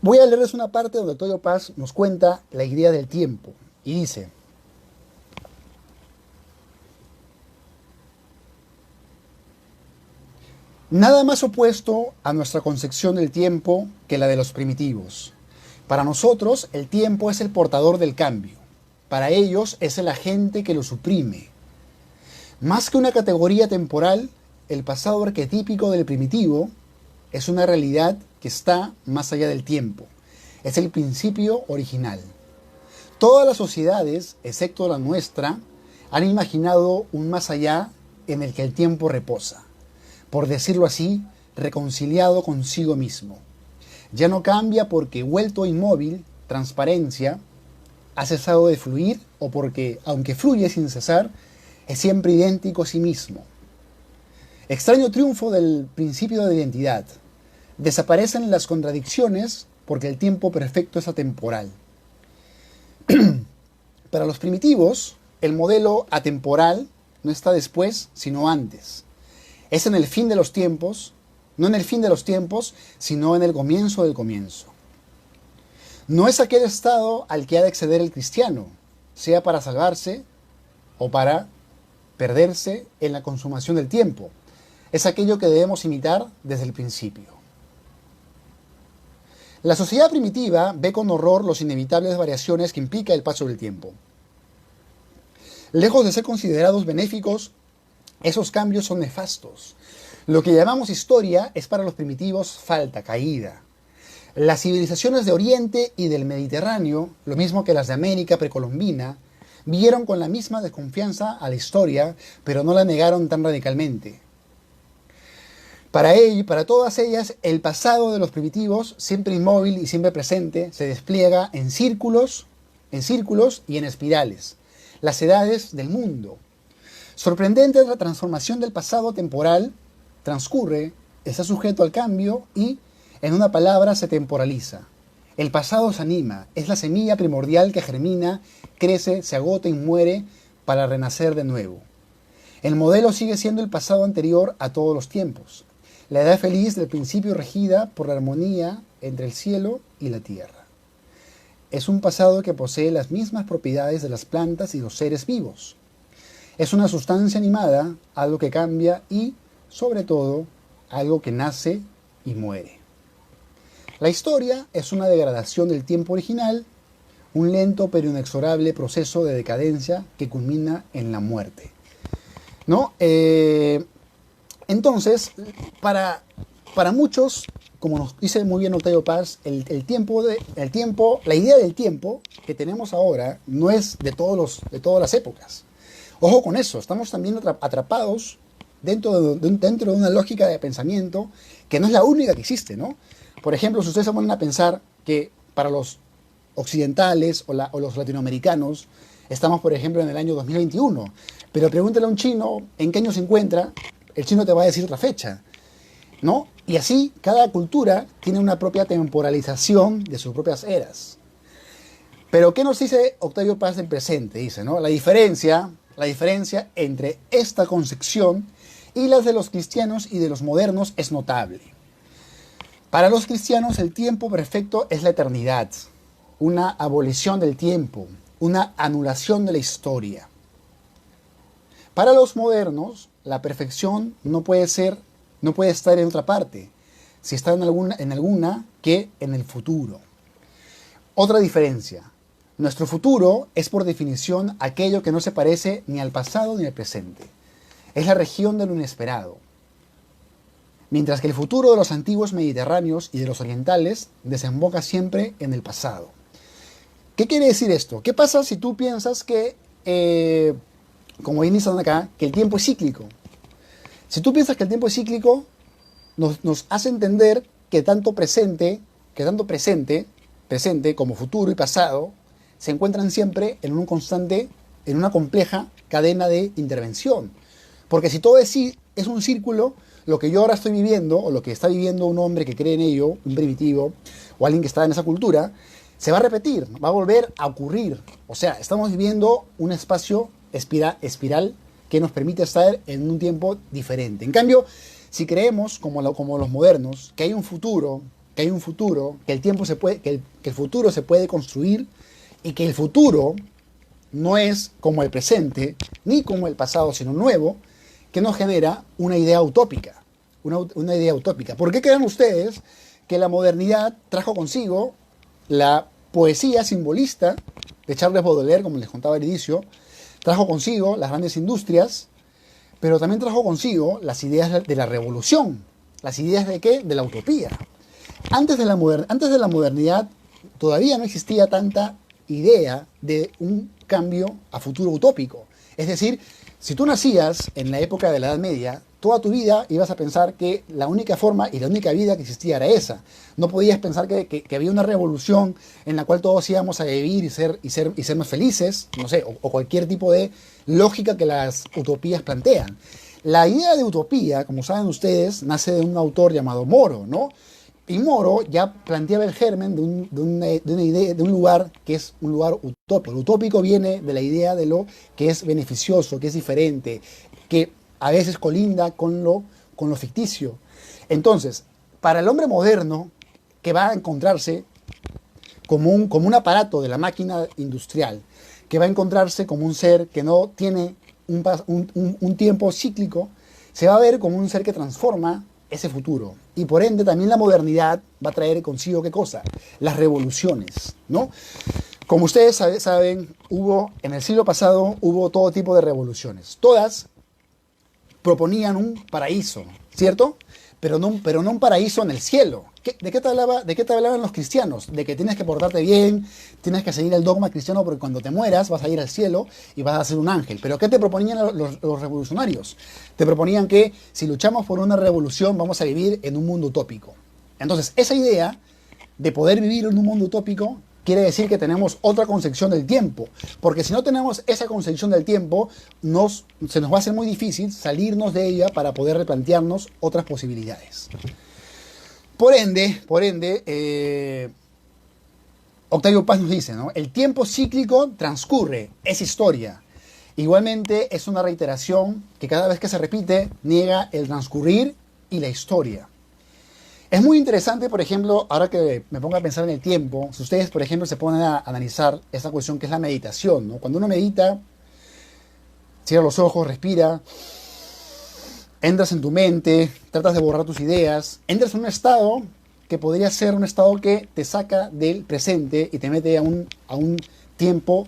[SPEAKER 1] voy a leerles una parte donde Octavio Paz nos cuenta la idea del tiempo. Y dice: nada más opuesto a nuestra concepción del tiempo que la de los primitivos. Para nosotros, el tiempo es el portador del cambio. Para ellos, es el agente que lo suprime. Más que una categoría temporal, el pasado arquetípico del primitivo es una realidad que está más allá del tiempo. Es el principio original. Todas las sociedades, excepto la nuestra, han imaginado un más allá en el que el tiempo reposa, por decirlo así, reconciliado consigo mismo. Ya no cambia porque, vuelto inmóvil, transparencia, ha cesado de fluir, o porque, aunque fluye sin cesar, es siempre idéntico a sí mismo. Extraño triunfo del principio de identidad. Desaparecen las contradicciones porque el tiempo perfecto es atemporal. Para los primitivos, el modelo atemporal no está después, sino antes. Es en el fin de los tiempos, no en el fin de los tiempos, sino en el comienzo del comienzo. No es aquel estado al que ha de acceder el cristiano, sea para salvarse o para perderse en la consumación del tiempo. Es aquello que debemos imitar desde el principio. La sociedad primitiva ve con horror las inevitables variaciones que implica el paso del tiempo. Lejos de ser considerados benéficos Esos cambios son nefastos. Lo que llamamos historia es para los primitivos falta, caída. Las civilizaciones de Oriente y del Mediterráneo, lo mismo que las de América precolombina, vieron con la misma desconfianza a la historia, pero no la negaron tan radicalmente. Para todas ellas, el pasado de los primitivos, siempre inmóvil y siempre presente, se despliega en círculos y en espirales, las edades del mundo. Sorprendente la transformación del pasado temporal, transcurre, está sujeto al cambio y, en una palabra, se temporaliza. El pasado se anima, es la semilla primordial que germina, crece, se agota y muere para renacer de nuevo. El modelo sigue siendo el pasado anterior a todos los tiempos, la edad feliz del principio regida por la armonía entre el cielo y la tierra. Es un pasado que posee las mismas propiedades de las plantas y los seres vivos. Es una sustancia animada, algo que cambia y, sobre todo, algo que nace y muere. La historia es una degradación del tiempo original, un lento pero inexorable proceso de decadencia que culmina en la muerte. ¿No? Entonces, para muchos, como nos dice muy bien Octavio Paz, la idea del tiempo que tenemos ahora no es de todas las épocas. Ojo con eso, estamos también atrapados dentro de una lógica de pensamiento que no es la única que existe, ¿no? Por ejemplo, si ustedes se ponen a pensar que para los occidentales o los latinoamericanos estamos, por ejemplo, en el año 2021, pero pregúntale a un chino en qué año se encuentra, el chino te va a decir otra fecha, ¿no? Y así, cada cultura tiene una propia temporalización de sus propias eras. Pero, ¿qué nos dice Octavio Paz del presente? Dice, ¿no? La diferencia entre esta concepción y las de los cristianos y de los modernos es notable. Para los cristianos, el tiempo perfecto es la eternidad, una abolición del tiempo, una anulación de la historia. Para los modernos, la perfección no puede estar en otra parte, si está en alguna que en el futuro. Otra diferencia, nuestro futuro es por definición aquello que no se parece ni al pasado ni al presente. Es la región de lo inesperado. Mientras que el futuro de los antiguos mediterráneos y de los orientales desemboca siempre en el pasado. ¿Qué quiere decir esto? ¿Qué pasa si tú piensas que, como bien dicen acá, que el tiempo es cíclico? Si tú piensas que el tiempo es cíclico, nos hace entender que tanto presente como futuro y pasado, se encuentran siempre en una compleja cadena de intervención. Porque si todo es un círculo, lo que yo ahora estoy viviendo, o lo que está viviendo un hombre que cree en ello, un primitivo, o alguien que está en esa cultura, se va a repetir, va a volver a ocurrir. O sea, estamos viviendo un espacio espiral que nos permite estar en un tiempo diferente. En cambio, si creemos, como los modernos, que hay un futuro, que el futuro se puede construir y que el futuro no es como el presente, ni como el pasado, sino nuevo, que nos genera una idea utópica. Una idea utópica. ¿Por qué creen ustedes que la modernidad trajo consigo la poesía simbolista de Charles Baudelaire, como les contaba al inicio, trajo consigo las grandes industrias, pero también trajo consigo las ideas de la revolución? ¿Las ideas de qué? De la utopía. Antes de la modernidad todavía no existía tanta idea de un cambio a futuro utópico. Es decir, si tú nacías en la época de la Edad Media, toda tu vida ibas a pensar que la única forma y la única vida que existía era esa. No podías pensar que había una revolución en la cual todos íbamos a vivir y ser más felices, no sé, o cualquier tipo de lógica que las utopías plantean. La idea de utopía, como saben ustedes, nace de un autor llamado Moro, ¿no? Y Moro ya planteaba el germen de una idea, de un lugar que es un lugar utópico. El utópico viene de la idea de lo que es beneficioso, que es diferente, que a veces colinda con lo ficticio. Entonces, para el hombre moderno, que va a encontrarse como un aparato de la máquina industrial, que va a encontrarse como un ser que no tiene un tiempo cíclico, se va a ver como un ser que transforma ese futuro. Y por ende también la modernidad va a traer consigo ¿qué cosa? Las revoluciones, ¿no? Como ustedes saben, en el siglo pasado hubo todo tipo de revoluciones. Todas proponían un paraíso, ¿cierto? Pero no un paraíso en el cielo. ¿De qué te hablaban los cristianos? De que tienes que portarte bien, tienes que seguir el dogma cristiano porque cuando te mueras vas a ir al cielo y vas a ser un ángel. ¿Pero qué te proponían los revolucionarios? Te proponían que si luchamos por una revolución vamos a vivir en un mundo utópico. Entonces, esa idea de poder vivir en un mundo utópico quiere decir que tenemos otra concepción del tiempo, porque si no tenemos esa concepción del tiempo, se nos va a hacer muy difícil salirnos de ella para poder replantearnos otras posibilidades. Por ende, Octavio Paz nos dice, ¿no? El tiempo cíclico transcurre, es historia. Igualmente es una reiteración que cada vez que se repite niega el transcurrir y la historia. Es muy interesante, por ejemplo, ahora que me pongo a pensar en el tiempo, si ustedes, por ejemplo, se ponen a analizar esta cuestión que es la meditación, ¿no? Cuando uno medita, cierra los ojos, respira, entras en tu mente, tratas de borrar tus ideas, entras en un estado que podría ser un estado que te saca del presente y te mete a un tiempo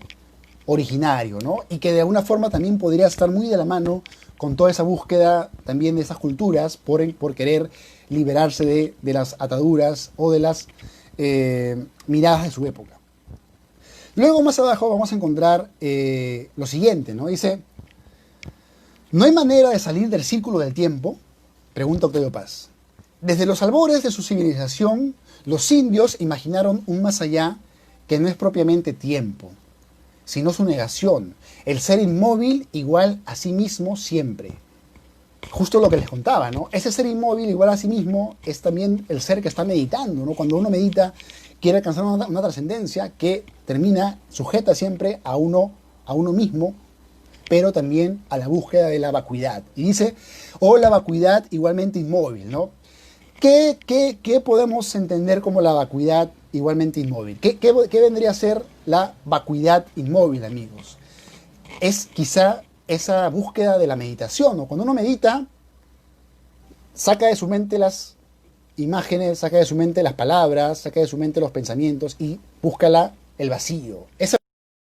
[SPEAKER 1] originario, ¿no? Y que de alguna forma también podría estar muy de la mano con toda esa búsqueda también de esas culturas por querer liberarse de las ataduras o de las miradas de su época. Luego más abajo vamos a encontrar lo siguiente, ¿no? Dice, ¿no hay manera de salir del círculo del tiempo? Pregunta Octavio Paz. Desde los albores de su civilización, los indios imaginaron un más allá que no es propiamente tiempo, sino su negación, el ser inmóvil igual a sí mismo siempre. Justo lo que les contaba, ¿no? Ese ser inmóvil igual a sí mismo es también el ser que está meditando, ¿no? Cuando uno medita, quiere alcanzar una trascendencia que termina sujeta siempre a uno mismo, pero también a la búsqueda de la vacuidad. Y dice, o la vacuidad igualmente inmóvil, ¿no? ¿Qué podemos entender como la vacuidad igualmente inmóvil? ¿Qué vendría a ser la vacuidad inmóvil, amigos? Es quizá esa búsqueda de la meditación, ¿no? Cuando uno medita, saca de su mente las imágenes, saca de su mente las palabras, saca de su mente los pensamientos y busca el vacío. Esa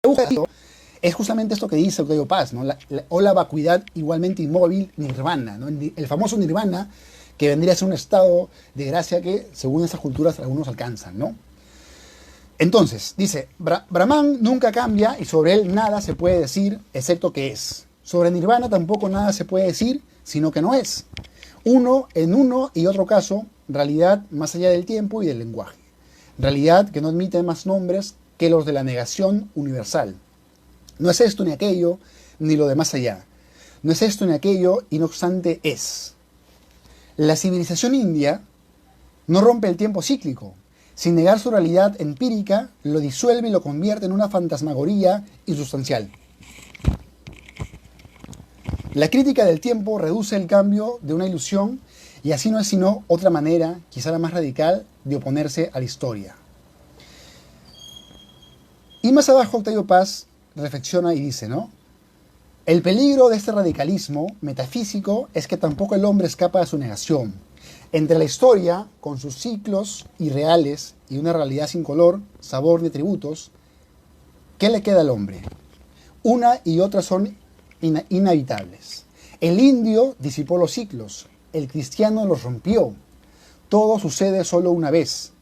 [SPEAKER 1] búsqueda es justamente esto que dice Octavio Paz, ¿no? O la vacuidad igualmente inmóvil, nirvana, ¿no? El famoso nirvana, que vendría a ser un estado de gracia que, según esas culturas, algunos alcanzan, ¿no? Entonces, dice, Brahman nunca cambia y sobre él nada se puede decir, excepto que es. Sobre Nirvana tampoco nada se puede decir, sino que no es. Uno y otro caso, realidad más allá del tiempo y del lenguaje. Realidad que no admite más nombres que los de la negación universal. No es esto ni aquello, ni lo de más allá. No es esto ni aquello, y no obstante es. La civilización india no rompe el tiempo cíclico. Sin negar su realidad empírica, lo disuelve y lo convierte en una fantasmagoría insustancial. La crítica del tiempo reduce el cambio de una ilusión y así no es sino otra manera, quizá la más radical, de oponerse a la historia. Y más abajo Octavio Paz reflexiona y dice, ¿no? El peligro de este radicalismo metafísico es que tampoco el hombre escapa de su negación. Entre la historia, con sus ciclos irreales y una realidad sin color, sabor ni atributos, ¿qué le queda al hombre? Una y otra son inhabitables. El indio disipó los ciclos, el cristiano los rompió. Todo sucede solo una vez.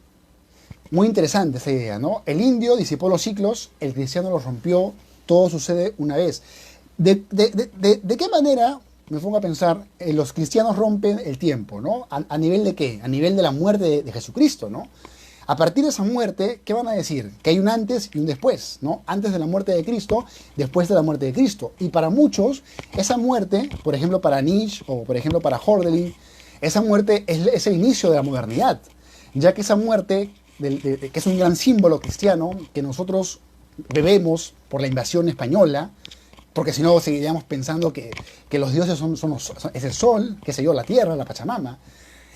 [SPEAKER 1] Muy interesante esa idea, ¿no? El indio disipó los ciclos, el cristiano los rompió, todo sucede una vez. ¿De qué manera, me pongo a pensar, los cristianos rompen el tiempo, ¿no? ¿A nivel de qué? A nivel de la muerte de Jesucristo, ¿no? A partir de esa muerte, ¿qué van a decir? Que hay un antes y un después, ¿no? Antes de la muerte de Cristo, después de la muerte de Cristo. Y para muchos, esa muerte, por ejemplo para Nietzsche o por ejemplo para Hölderlin, esa muerte es el inicio de la modernidad, ya que esa muerte, que es un gran símbolo cristiano, que nosotros bebemos por la invasión española, porque si no seguiríamos pensando que los dioses es el sol, qué sé yo, la tierra, la Pachamama.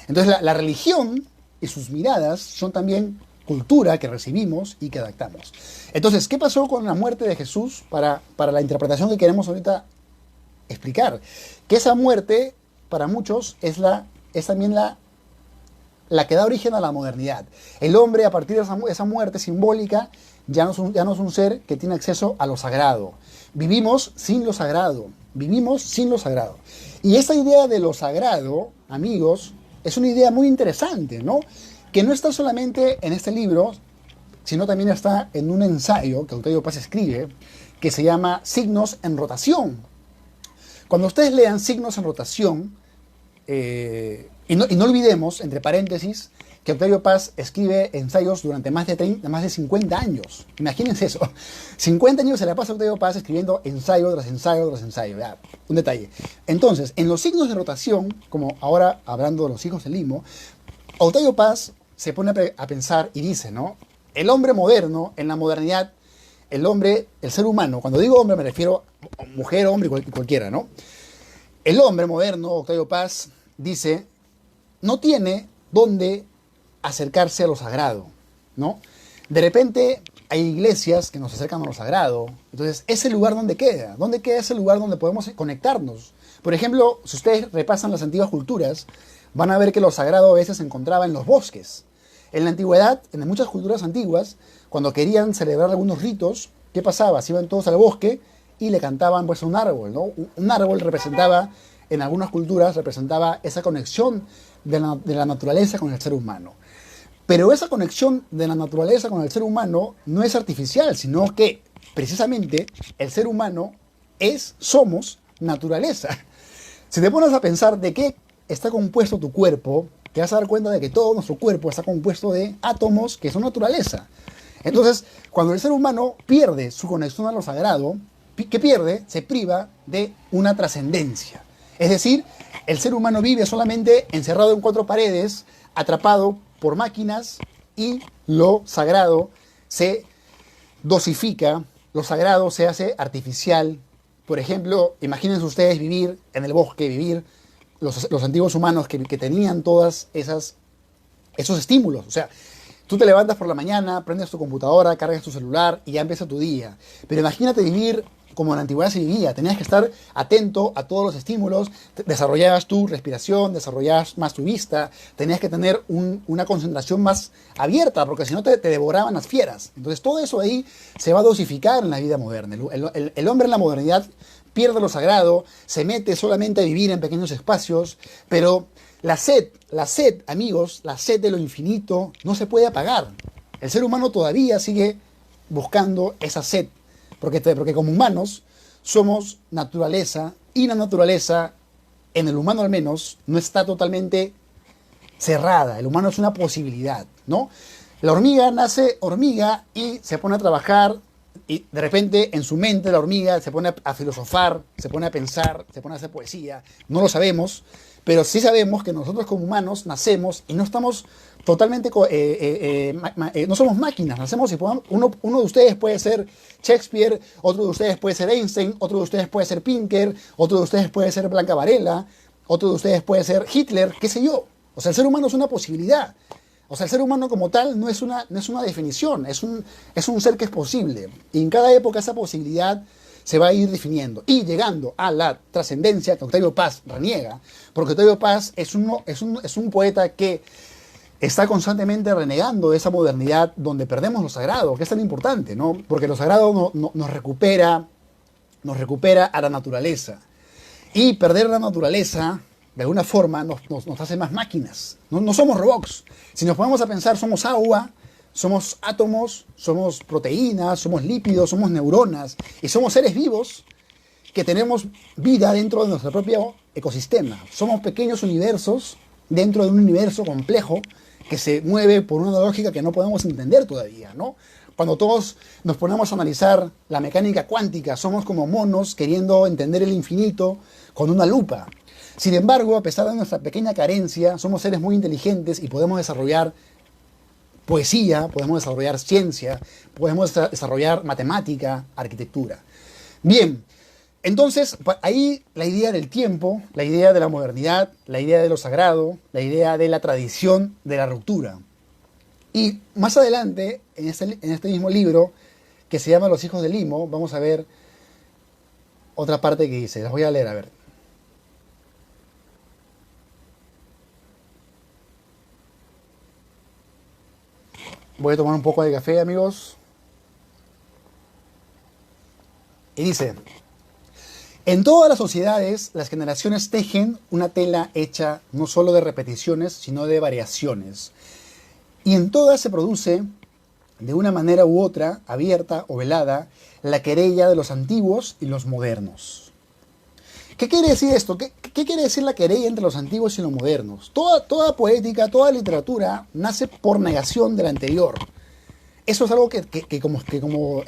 [SPEAKER 1] Entonces la religión y sus miradas son también cultura que recibimos y que adaptamos. Entonces, ¿qué pasó con la muerte de Jesús para la interpretación que queremos ahorita explicar? Que esa muerte, para muchos, es también la que da origen a la modernidad. El hombre, a partir de esa muerte simbólica, ya no es un ser que tiene acceso a lo sagrado. Vivimos sin lo sagrado. Y esta idea de lo sagrado, amigos, es una idea muy interesante, ¿no? Que no está solamente en este libro, sino también está en un ensayo que Octavio Paz escribe, que se llama Signos en Rotación. Cuando ustedes lean Signos en Rotación, y no olvidemos, entre paréntesis, que Octavio Paz escribe ensayos durante más de 50 años. Imagínense eso. 50 años se la pasa Octavio Paz escribiendo ensayo tras ensayo tras ensayo. Ya, un detalle. Entonces, en los signos de rotación, como ahora hablando de los hijos del Limo, Octavio Paz se pone a pensar y dice, ¿no? El hombre moderno, en la modernidad, el hombre, el ser humano, cuando digo hombre me refiero a mujer, hombre, cualquiera, ¿no? El hombre moderno, Octavio Paz, dice, no tiene dónde acercarse a lo sagrado, ¿no? De repente hay iglesias que nos acercan a lo sagrado, entonces ese lugar ¿dónde queda ese lugar donde podemos conectarnos? Por ejemplo, si ustedes repasan las antiguas culturas, van a ver que lo sagrado a veces se encontraba en los bosques. En la antigüedad, en muchas culturas antiguas, cuando querían celebrar algunos ritos, ¿qué pasaba? Se iban todos al bosque y le cantaban pues a un árbol, ¿no? Un árbol representaba, en algunas culturas, representaba esa conexión de la naturaleza con el ser humano. Pero esa conexión de la naturaleza con el ser humano no es artificial, sino que precisamente el ser humano somos naturaleza. Si te pones a pensar de qué está compuesto tu cuerpo, te vas a dar cuenta de que todo nuestro cuerpo está compuesto de átomos que son naturaleza. Entonces, cuando el ser humano pierde su conexión a lo sagrado, ¿qué pierde? Se priva de una trascendencia. Es decir, el ser humano vive solamente encerrado en cuatro paredes, atrapado por máquinas, y lo sagrado se dosifica, lo sagrado se hace artificial. Por ejemplo, imagínense ustedes vivir en el bosque, vivir los antiguos humanos que tenían todas esos estímulos. O sea, tú te levantas por la mañana, prendes tu computadora, cargas tu celular y ya empieza tu día. Pero imagínate vivir como en la antigüedad se vivía. Tenías que estar atento a todos los estímulos, desarrollabas tu respiración, desarrollabas más tu vista, tenías que tener una concentración más abierta, porque si no te devoraban las fieras. Entonces todo eso ahí se va a dosificar en la vida moderna. El hombre en la modernidad pierde lo sagrado, se mete solamente a vivir en pequeños espacios, pero la sed, amigos, la sed de lo infinito no se puede apagar. El ser humano todavía sigue buscando esa sed, porque como humanos somos naturaleza, y la naturaleza, en el humano al menos, no está totalmente cerrada. El humano es una posibilidad, ¿no? La hormiga nace hormiga y se pone a trabajar, y de repente en su mente la hormiga se pone a filosofar, se pone a pensar, se pone a hacer poesía. No lo sabemos, pero sí sabemos que nosotros como humanos nacemos y no estamos totalmente, no somos máquinas, nacemos y uno de ustedes puede ser Shakespeare, otro de ustedes puede ser Einstein, otro de ustedes puede ser Pinker, otro de ustedes puede ser Blanca Varela, otro de ustedes puede ser Hitler, qué sé yo. O sea, el ser humano es una posibilidad. O sea, el ser humano como tal no es una definición, es un ser que es posible. Y en cada época esa posibilidad se va a ir definiendo y llegando a la trascendencia que Octavio Paz reniega, porque Octavio Paz es un poeta que está constantemente renegando de esa modernidad donde perdemos lo sagrado, que es tan importante, ¿no? Porque lo sagrado nos recupera a la naturaleza. Y perder la naturaleza, de alguna forma, nos hace más máquinas. No somos robots. Si nos ponemos a pensar, somos agua, somos átomos, somos proteínas, somos lípidos, somos neuronas, y somos seres vivos que tenemos vida dentro de nuestro propio ecosistema. Somos pequeños universos dentro de un universo complejo que se mueve por una lógica que no podemos entender todavía, ¿no? Cuando todos nos ponemos a analizar la mecánica cuántica, somos como monos queriendo entender el infinito con una lupa. Sin embargo, a pesar de nuestra pequeña carencia, somos seres muy inteligentes y podemos desarrollar poesía, podemos desarrollar ciencia, podemos desarrollar matemática, arquitectura. Bien, entonces ahí la idea del tiempo, la idea de la modernidad, la idea de lo sagrado, la idea de la tradición, de la ruptura. Y más adelante, en este mismo libro, que se llama Los hijos del Limo, vamos a ver otra parte que dice, las voy a leer, a ver. Voy a tomar un poco de café, amigos. Y dice, En todas las sociedades, las generaciones tejen una tela hecha no solo de repeticiones, sino de variaciones. Y en todas se produce, de una manera u otra, abierta o velada, la querella de los antiguos y los modernos. ¿Qué quiere decir esto? ¿Qué quiere decir la querella entre los antiguos y los modernos? Toda poética, toda literatura nace por negación de la anterior. Eso es algo que como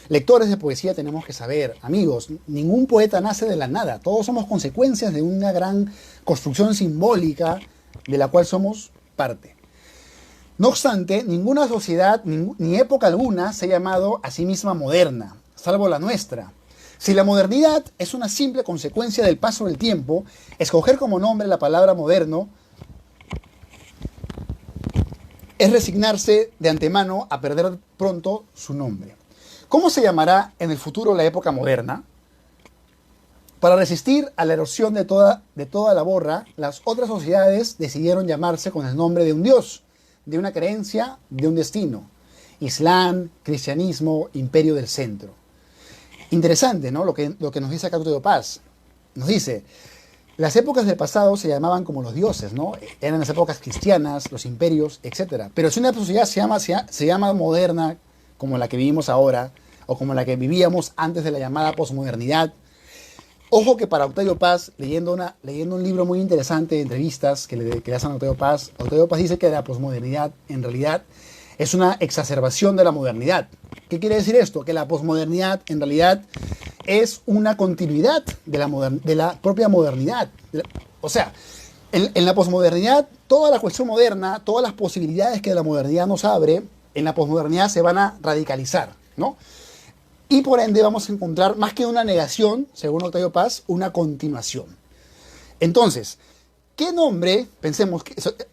[SPEAKER 1] lectores de poesía tenemos que saber. Amigos, ningún poeta nace de la nada. Todos somos consecuencias de una gran construcción simbólica de la cual somos parte. No obstante, ninguna sociedad, ni época alguna, se ha llamado a sí misma moderna, salvo la nuestra. Si la modernidad es una simple consecuencia del paso del tiempo, escoger como nombre la palabra moderno es resignarse de antemano a perder pronto su nombre. ¿Cómo se llamará en el futuro la época moderna? Para resistir a la erosión de toda la borra, las otras sociedades decidieron llamarse con el nombre de un dios, de una creencia, de un destino. Islam, cristianismo, imperio del centro. Interesante, ¿no? Lo que nos dice acá Octavio Paz. Nos dice, las épocas del pasado se llamaban como los dioses, ¿no? Eran las épocas cristianas, los imperios, etc. Pero si una sociedad se llama moderna, como la que vivimos ahora, o como la que vivíamos antes de la llamada posmodernidad, ojo que para Octavio Paz, leyendo un libro muy interesante de entrevistas que le hacen a Octavio Paz dice que la posmodernidad en realidad es una exacerbación de la modernidad. ¿Qué quiere decir esto? Que la posmodernidad en realidad es una continuidad de la propia modernidad. O sea, en la posmodernidad, toda la cuestión moderna, todas las posibilidades que la modernidad nos abre, en la posmodernidad se van a radicalizar, ¿no? Y por ende vamos a encontrar, más que una negación, según Octavio Paz, una continuación. Entonces, ¿qué nombre? Pensemos,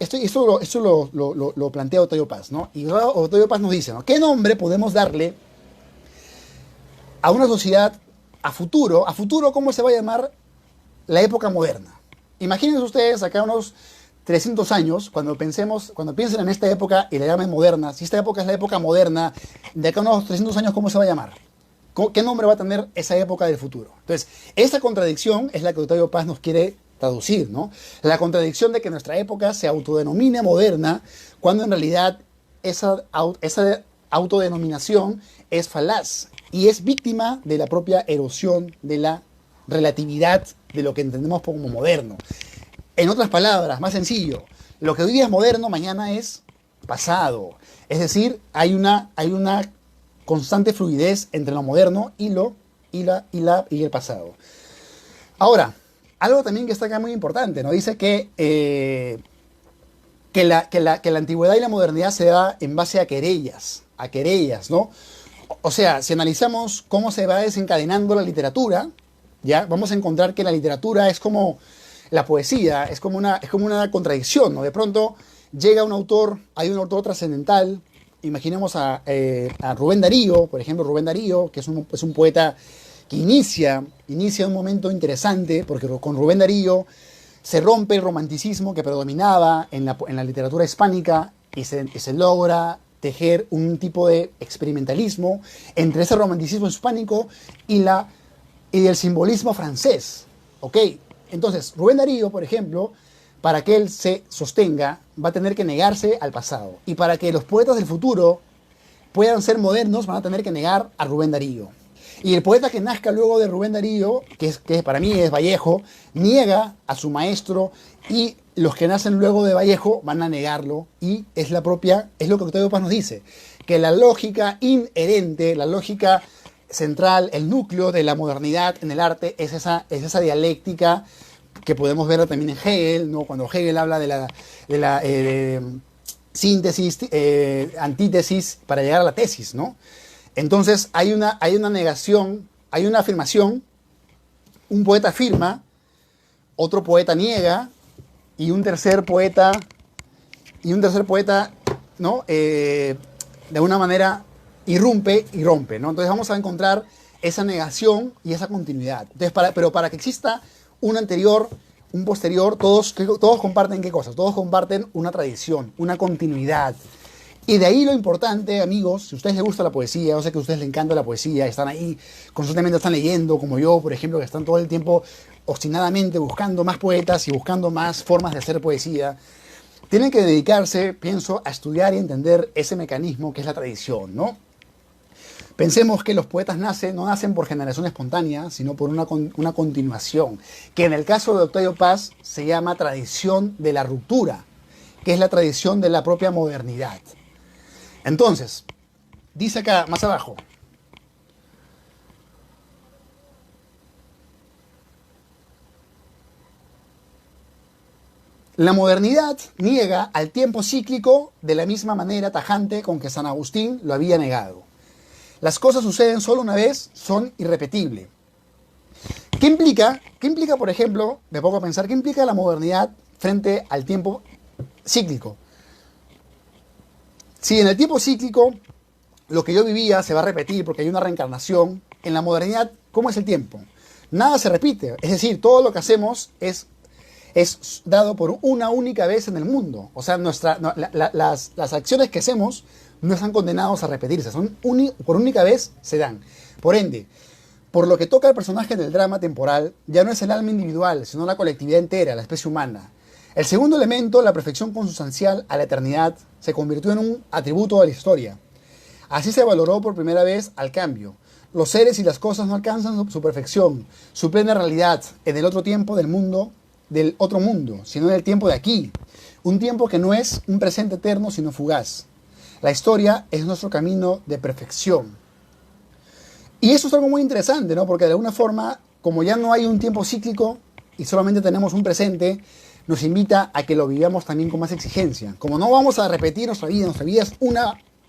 [SPEAKER 1] esto lo plantea Octavio Paz, ¿no? Y Octavio Paz nos dice, ¿no? ¿Qué nombre podemos darle a una sociedad a futuro? A futuro, ¿cómo se va a llamar la época moderna? Imagínense ustedes acá unos 300 años, cuando piensen en esta época y la llamen moderna, si esta época es la época moderna, de acá unos 300 años, ¿cómo se va a llamar? ¿Qué nombre va a tener esa época del futuro? Entonces, esa contradicción es la que Octavio Paz nos quiere traducir, ¿no? La contradicción de que nuestra época se autodenomine moderna, cuando en realidad esa autodenominación es falaz y es víctima de la propia erosión de la relatividad de lo que entendemos como moderno. En otras palabras, más sencillo, lo que hoy día es moderno, mañana es pasado. Es decir, hay una constante fluidez entre lo moderno y el pasado. Ahora, algo también que está acá muy importante, ¿no? Dice que la antigüedad y la modernidad se da en base a querellas, ¿no? O sea, si analizamos cómo se va desencadenando la literatura, ¿ya? Vamos a encontrar que la literatura es como la poesía, es como una contradicción, ¿no? De pronto llega un autor, hay un autor trascendental. Imaginemos a Rubén Darío, por ejemplo, Rubén Darío, que es un poeta que inicia un momento interesante, porque con Rubén Darío se rompe el romanticismo que predominaba en la literatura hispánica y se logra tejer un tipo de experimentalismo entre ese romanticismo hispánico y el simbolismo francés. ¿Ok? Entonces, Rubén Darío, por ejemplo, para que él se sostenga, va a tener que negarse al pasado. Y para que los poetas del futuro puedan ser modernos, van a tener que negar a Rubén Darío. Y el poeta que nazca luego de Rubén Darío, que para mí es Vallejo, niega a su maestro, y los que nacen luego de Vallejo van a negarlo. Y es lo que Octavio Paz nos dice, que la lógica inherente, la lógica central, el núcleo de la modernidad en el arte es esa dialéctica que podemos ver también en Hegel, ¿no? Cuando Hegel habla de la síntesis, antítesis para llegar a la tesis, ¿no? Entonces hay una negación, hay una afirmación, un poeta afirma, otro poeta niega, y un tercer poeta, ¿no? De alguna manera irrumpe y rompe, ¿no? Entonces vamos a encontrar esa negación y esa continuidad. Entonces, pero para que exista un anterior, un posterior, todos comparten ¿qué cosas? Todos comparten una tradición, una continuidad. Y de ahí lo importante, amigos, si a ustedes les gusta la poesía, yo sé que a ustedes les encanta la poesía, están ahí, constantemente están leyendo, como yo, por ejemplo, que están todo el tiempo obstinadamente buscando más poetas y buscando más formas de hacer poesía, tienen que dedicarse, pienso, a estudiar y entender ese mecanismo que es la tradición, ¿no? Pensemos que los poetas no nacen por generación espontánea, sino por una continuación, que en el caso de Octavio Paz se llama tradición de la ruptura, que es la tradición de la propia modernidad. Entonces, dice acá, más abajo, la modernidad niega al tiempo cíclico de la misma manera tajante con que San Agustín lo había negado. Las cosas suceden solo una vez, son irrepetibles. ¿Qué implica, por ejemplo, me pongo a pensar, qué implica la modernidad frente al tiempo cíclico? Si en el tiempo cíclico lo que yo vivía se va a repetir porque hay una reencarnación, en la modernidad, ¿cómo es el tiempo? Nada se repite, es decir, todo lo que hacemos es dado por una única vez en el mundo. O sea, las acciones que hacemos no están condenados a repetirse, por única vez se dan. Por ende, por lo que toca al personaje del drama temporal, ya no es el alma individual, sino la colectividad entera, la especie humana. El segundo elemento, la perfección consustancial a la eternidad, se convirtió en un atributo de la historia. Así se valoró por primera vez al cambio. Los seres y las cosas no alcanzan su perfección, su plena realidad en el otro tiempo del otro mundo, sino en el tiempo de aquí. Un tiempo que no es un presente eterno, sino fugaz. La historia es nuestro camino de perfección. Y eso es algo muy interesante, ¿no? Porque de alguna forma, como ya no hay un tiempo cíclico y solamente tenemos un presente, nos invita a que lo vivamos también con más exigencia. Como no vamos a repetir nuestra vida es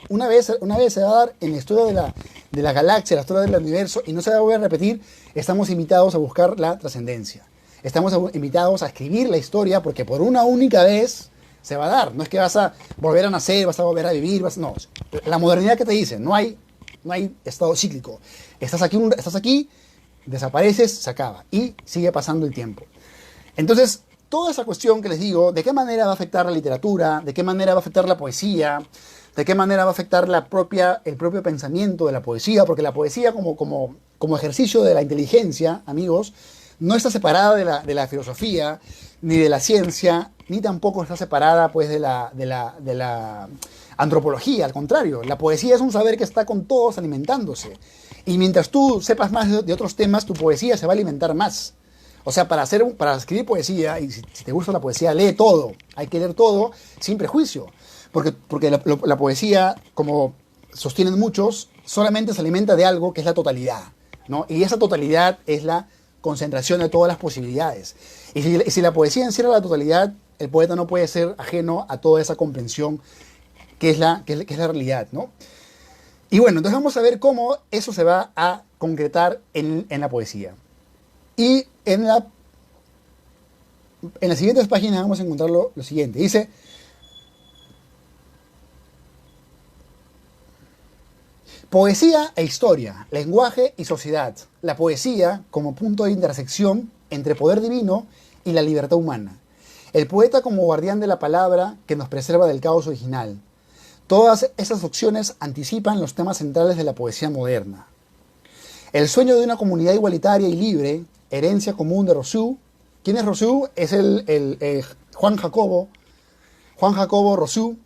[SPEAKER 1] una vez se va a dar en la historia de la galaxia, la historia del universo, y no se va a volver a repetir, estamos invitados a buscar la trascendencia. Estamos invitados a escribir la historia porque por una única vez se va a dar. No es que vas a volver a nacer, vas a volver a vivir, no. La modernidad que te dice, no hay estado cíclico. Estás aquí, desapareces, se acaba y sigue pasando el tiempo. Entonces, toda esa cuestión que les digo, de qué manera va a afectar la literatura, de qué manera va a afectar la poesía, de qué manera va a afectar el propio pensamiento de la poesía, porque la poesía como ejercicio de la inteligencia, amigos, no está separada de la filosofía, ni de la ciencia, ni tampoco está separada pues, de la antropología. Al contrario, la poesía es un saber que está con todos alimentándose. Y mientras tú sepas más de otros temas, tu poesía se va a alimentar más. O sea, para escribir poesía, y si te gusta la poesía, lee todo. Hay que leer todo sin prejuicio. Porque la poesía, como sostienen muchos, solamente se alimenta de algo que es la totalidad, ¿no? Y esa totalidad es la concentración de todas las posibilidades. Y si la poesía encierra la totalidad, el poeta no puede ser ajeno a toda esa comprensión que es la realidad, ¿no? Y bueno, entonces vamos a ver cómo eso se va a concretar en la poesía. Y en las siguientes páginas vamos a encontrar lo siguiente. Dice: poesía e historia, lenguaje y sociedad. La poesía como punto de intersección entre poder divino y la libertad humana. El poeta como guardián de la palabra que nos preserva del caos original. Todas esas opciones anticipan los temas centrales de la poesía moderna. El sueño de una comunidad igualitaria y libre, herencia común de Rousseau. ¿Quién es Rousseau? Es Juan Jacobo Rousseau.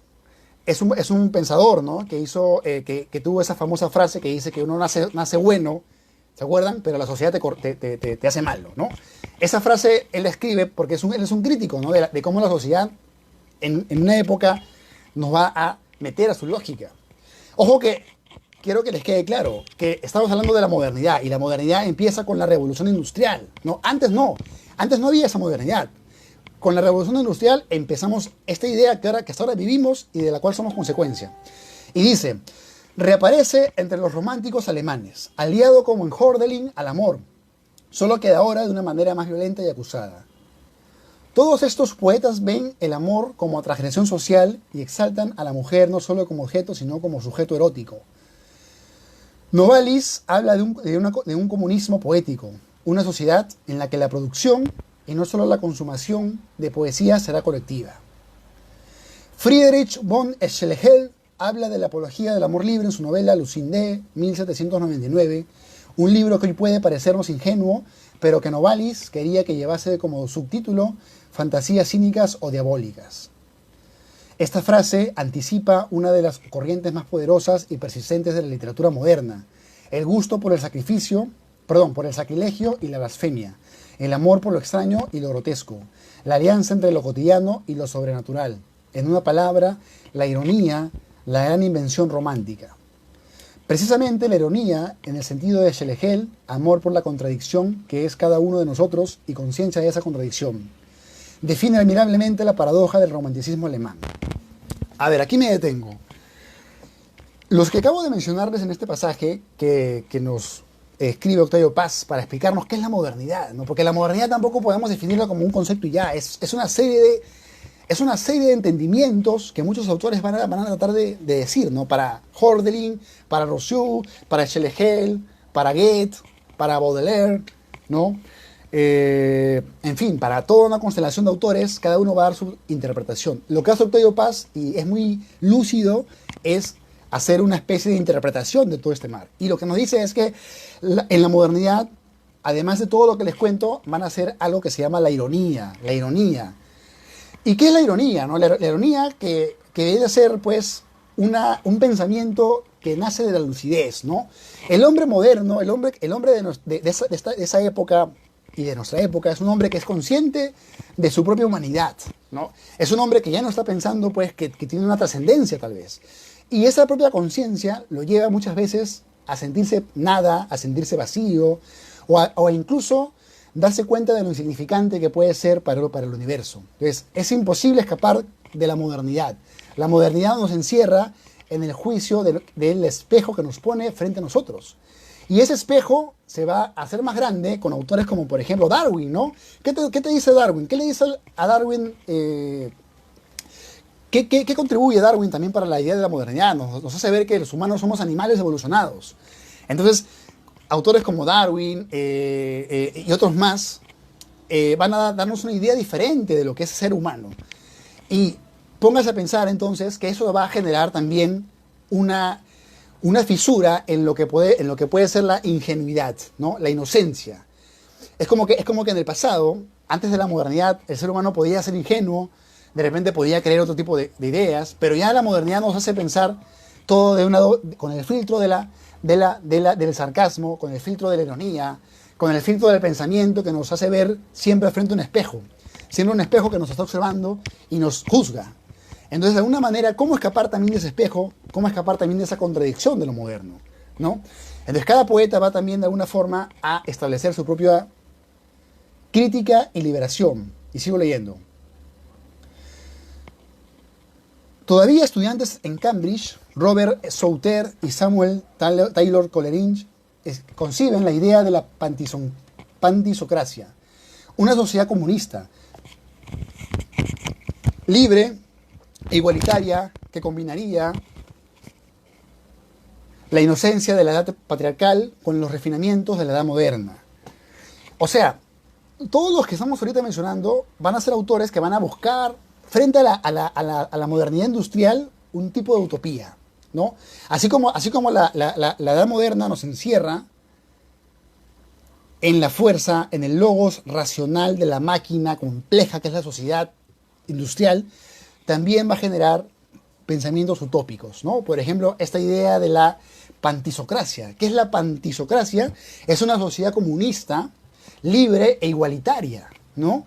[SPEAKER 1] Es un pensador, ¿no? Que tuvo esa famosa frase que dice que uno nace bueno, ¿se acuerdan? Pero la sociedad te hace malo, ¿no? Esa frase él la escribe porque él es un crítico, ¿no? de cómo la sociedad en una época nos va a meter a su lógica. Ojo que quiero que les quede claro que estamos hablando de la modernidad, y la modernidad empieza con la revolución industrial, ¿no? Antes no había esa modernidad. Con la revolución industrial empezamos esta idea que hasta ahora vivimos y de la cual somos consecuencia. Y dice: reaparece entre los románticos alemanes, aliado como en Hölderlin al amor, solo que ahora de una manera más violenta y acusada. Todos estos poetas ven el amor como transgresión social y exaltan a la mujer no solo como objeto, sino como sujeto erótico. Novalis habla de un comunismo poético, una sociedad en la que la producción y no solo la consumación de poesía será colectiva. Friedrich von Schlegel habla de la apología del amor libre en su novela Lucinda, 1799, un libro que hoy puede parecernos ingenuo, pero que Novalis quería que llevase como subtítulo Fantasías cínicas o diabólicas. Esta frase anticipa una de las corrientes más poderosas y persistentes de la literatura moderna: el gusto por el por el sacrilegio y la blasfemia, el amor por lo extraño y lo grotesco, la alianza entre lo cotidiano y lo sobrenatural. En una palabra, la ironía, la gran invención romántica. Precisamente la ironía, en el sentido de Schlegel, amor por la contradicción que es cada uno de nosotros y conciencia de esa contradicción, define admirablemente la paradoja del romanticismo alemán. A ver, aquí me detengo. Los que acabo de mencionarles en este pasaje que nos escribe Octavio Paz para explicarnos qué es la modernidad, ¿no? Porque la modernidad tampoco podemos definirla como un concepto y ya, es una serie de entendimientos que muchos autores van a tratar de decir, ¿no? Para Hölderlin, para Rousseau, para Schlegel, para Goethe, para Baudelaire, ¿no? En fin, para toda una constelación de autores, cada uno va a dar su interpretación. Lo que hace Octavio Paz, y es muy lúcido, es hacer una especie de interpretación de todo este mar. Y lo que nos dice es que en la modernidad, además de todo lo que les cuento, van a hacer algo que se llama la ironía. La ironía. ¿Y qué es la ironía? ¿No? La ironía que debe ser, pues, un pensamiento que nace de la lucidez, ¿no? El hombre moderno, el hombre de esa época y de nuestra época, es un hombre que es consciente de su propia humanidad, ¿no? Es un hombre que ya no está pensando, pues, que tiene una trascendencia, tal vez. Y esa propia conciencia lo lleva muchas veces a sentirse nada, a sentirse vacío, o a incluso darse cuenta de lo insignificante que puede ser para el universo. Entonces, es imposible escapar de la modernidad. La modernidad nos encierra en el juicio del espejo que nos pone frente a nosotros. Y ese espejo se va a hacer más grande con autores como, por ejemplo, Darwin, ¿no? ¿Qué te dice Darwin? ¿Qué le dice a Darwin? ¿Qué contribuye Darwin también para la idea de la modernidad? Nos hace ver que los humanos somos animales evolucionados. Entonces, autores como Darwin y otros más van a darnos una idea diferente de lo que es ser humano. Y póngase a pensar entonces que eso va a generar también una fisura en lo que puede ser la ingenuidad, ¿no? La inocencia. Es como que en el pasado, antes de la modernidad, el ser humano podía ser ingenuo, de repente podía creer otro tipo de ideas, pero ya la modernidad nos hace pensar todo con el filtro del sarcasmo, con el filtro de la ironía, con el filtro del pensamiento que nos hace ver siempre frente a un espejo. Siempre un espejo que nos está observando y nos juzga. Entonces, de alguna manera, ¿cómo escapar también de ese espejo? ¿Cómo escapar también de esa contradicción de lo moderno? ¿No? Entonces, cada poeta va también de alguna forma a establecer su propia crítica y liberación. Y sigo leyendo. Todavía estudiantes en Cambridge, Robert Souter y Samuel Taylor Coleridge conciben la idea de la pantisocracia, una sociedad comunista, libre e igualitaria, que combinaría la inocencia de la edad patriarcal con los refinamientos de la edad moderna. O sea, todos los que estamos ahorita mencionando van a ser autores que van a buscar, frente a la modernidad industrial, un tipo de utopía, ¿no? Así como la edad moderna nos encierra en la fuerza, en el logos racional de la máquina compleja que es la sociedad industrial, también va a generar pensamientos utópicos, ¿no? Por ejemplo, esta idea de la pantisocracia. ¿Qué es la pantisocracia? Es una sociedad comunista, libre e igualitaria, ¿no?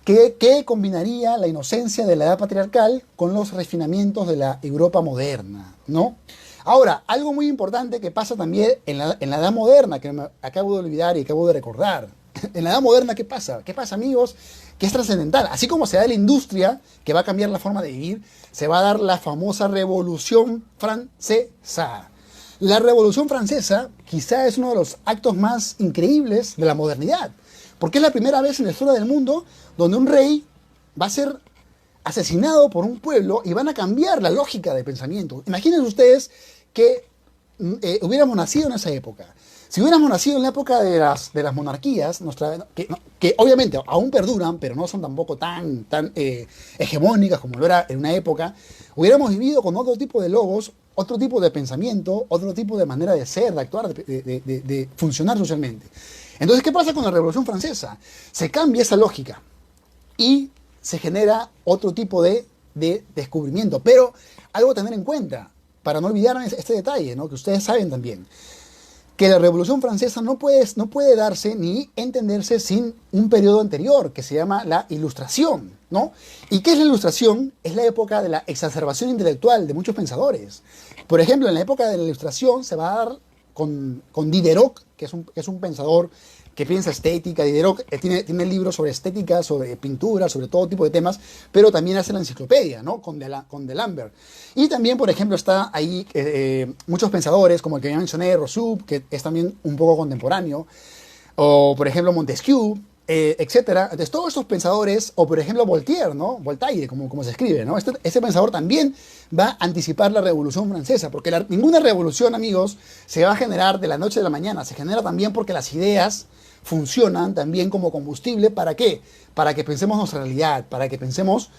[SPEAKER 1] Que combinaría la inocencia de la edad patriarcal con los refinamientos de la Europa moderna, ¿no? Ahora, algo muy importante que pasa también en la edad moderna, que me acabo de olvidar y acabo de recordar. En la edad moderna, ¿qué pasa? ¿Qué pasa, amigos? Que es trascendental. Así como se da la industria, que va a cambiar la forma de vivir, se va a dar la famosa Revolución Francesa. La Revolución Francesa quizá es uno de los actos más increíbles de la modernidad, porque es la primera vez en la historia del mundo donde un rey va a ser asesinado por un pueblo y van a cambiar la lógica de pensamiento. Imaginen ustedes que hubiéramos nacido en esa época. Si hubiéramos nacido en la época de las monarquías, que obviamente aún perduran, pero no son tampoco tan hegemónicas como lo era en una época, hubiéramos vivido con otro tipo de logos, otro tipo de pensamiento, otro tipo de manera de ser, de actuar, de funcionar socialmente. Entonces, ¿qué pasa con la Revolución Francesa? Se cambia esa lógica y se genera otro tipo de descubrimiento. Pero algo a tener en cuenta, para no olvidar este detalle, ¿no? Que ustedes saben también, que la Revolución Francesa no puede darse ni entenderse sin un periodo anterior, que se llama la Ilustración, ¿no? ¿Y qué es la Ilustración? Es la época de la exacerbación intelectual de muchos pensadores. Por ejemplo, en la época de la Ilustración se va a dar con Diderot, que es un pensador que piensa estética. Diderot tiene libros sobre estética, sobre pintura, sobre todo tipo de temas, pero también hace la enciclopedia, ¿no? Con D'Alembert. Y también, por ejemplo, está ahí muchos pensadores, como el que ya mencioné, Rousseau, que es también un poco contemporáneo, o por ejemplo Montesquieu, etcétera. Entonces, todos estos pensadores, o por ejemplo Voltaire, ¿no? Voltaire, como se escribe, ¿no? Este pensador también va a anticipar la Revolución Francesa, porque ninguna revolución, amigos, se va a generar de la noche a la mañana. Se genera también porque las ideas funcionan también como combustible. ¿Para qué? Para que pensemos nuestra realidad, para que pensemos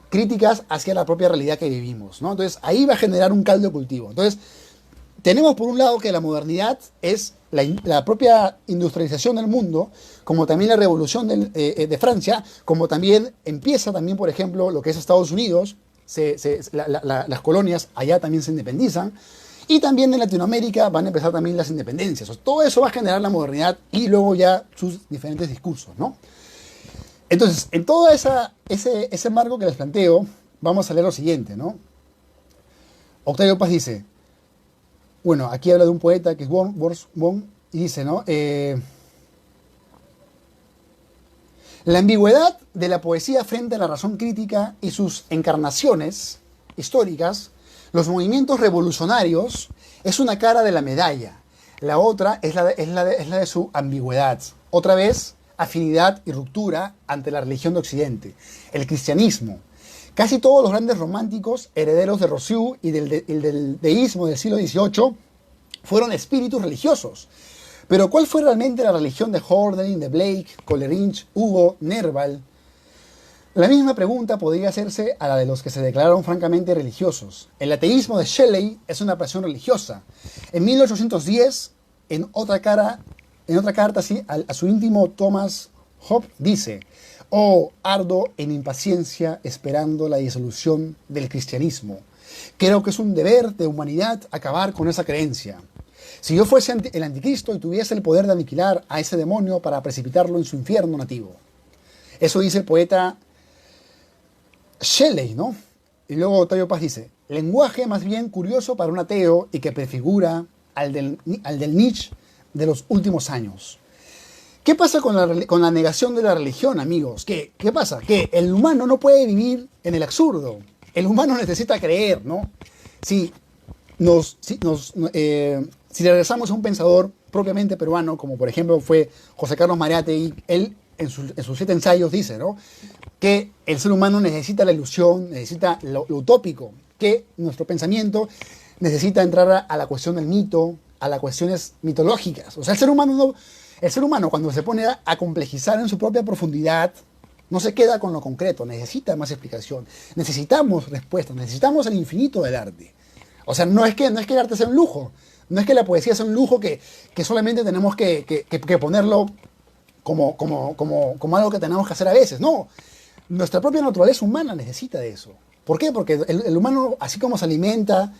[SPEAKER 1] críticas hacia la propia realidad que vivimos, ¿no? Entonces, ahí va a generar un caldo de cultivo. Entonces, tenemos por un lado que la modernidad es la propia industrialización del mundo, como también la revolución de Francia, como también empieza también, por ejemplo, lo que es Estados Unidos, las colonias allá también se independizan, y también en Latinoamérica van a empezar también las independencias. O sea, todo eso va a generar la modernidad y luego ya sus diferentes discursos, ¿no? Entonces, en todo ese marco que les planteo, vamos a leer lo siguiente, ¿no? Octavio Paz dice, bueno, aquí habla de un poeta que es Wordsworth, y dice, ¿no? La ambigüedad de la poesía frente a la razón crítica y sus encarnaciones históricas, los movimientos revolucionarios, es una cara de la medalla. La otra es la de su ambigüedad. Otra vez, afinidad y ruptura ante la religión de Occidente, el cristianismo. Casi todos los grandes románticos, herederos de Rousseau y del deísmo del siglo XVIII, fueron espíritus religiosos. Pero ¿cuál fue realmente la religión de Hölderlin, de Blake, Coleridge, Hugo, Nerval? La misma pregunta podría hacerse a la de los que se declararon francamente religiosos. El ateísmo de Shelley es una pasión religiosa. En 1810, en otra carta sí, a su íntimo Thomas Hobbes dice: «Oh, ardo en impaciencia esperando la disolución del cristianismo. Creo que es un deber de humanidad acabar con esa creencia. Si yo fuese el anticristo y tuviese el poder de aniquilar a ese demonio para precipitarlo en su infierno nativo». Eso dice el poeta Shelley, ¿no? Y luego Octavio Paz dice: «Lenguaje más bien curioso para un ateo y que prefigura al del Nietzsche de los últimos años». ¿Qué pasa con la negación de la religión, amigos? ¿Qué pasa? Que el humano no puede vivir en el absurdo. El humano necesita creer, ¿no? Si regresamos a un pensador propiamente peruano, como por ejemplo fue José Carlos Mariátegui, él en sus 7 ensayos dice, ¿no?, que el ser humano necesita la ilusión, necesita lo utópico, que nuestro pensamiento necesita entrar a la cuestión del mito, a las cuestiones mitológicas. O sea, el ser humano cuando se pone a complejizar en su propia profundidad, no se queda con lo concreto, necesita más explicación, necesitamos respuestas, necesitamos el infinito del arte. O sea, no es que el arte sea un lujo, no es que la poesía sea un lujo que solamente tenemos que ponerlo como algo que tenemos que hacer a veces. No, nuestra propia naturaleza humana necesita de eso. ¿Por qué? Porque el humano, así como se alimenta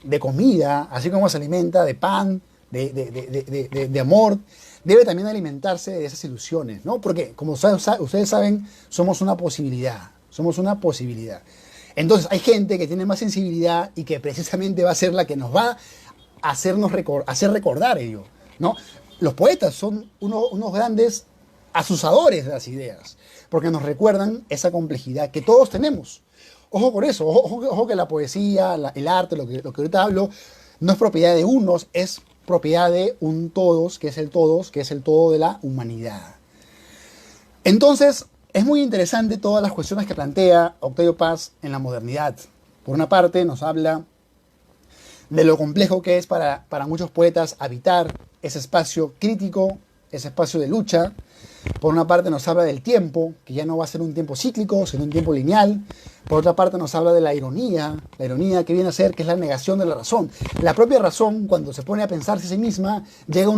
[SPEAKER 1] de comida, así como se alimenta de pan, de amor, debe también alimentarse de esas ilusiones, ¿no? Porque, como ustedes saben, somos una posibilidad. Entonces, hay gente que tiene más sensibilidad y que precisamente va a ser la que nos va a hacer recordar ello, ¿no? Los poetas son unos grandes asusadores de las ideas, porque nos recuerdan esa complejidad que todos tenemos. Ojo con eso, ojo que la poesía, el arte, lo que ahorita hablo, no es propiedad de unos, es propiedad de un todos, que es el todo de la humanidad. Entonces, es muy interesante todas las cuestiones que plantea Octavio Paz en la modernidad. Por una parte, nos habla de lo complejo que es para muchos poetas habitar ese espacio crítico, ese espacio de lucha. Por una parte nos habla del tiempo, que ya no va a ser un tiempo cíclico, sino un tiempo lineal. Por otra parte nos habla de la ironía que viene a ser, que es la negación de la razón. La propia razón, cuando se pone a pensarse a sí misma, llega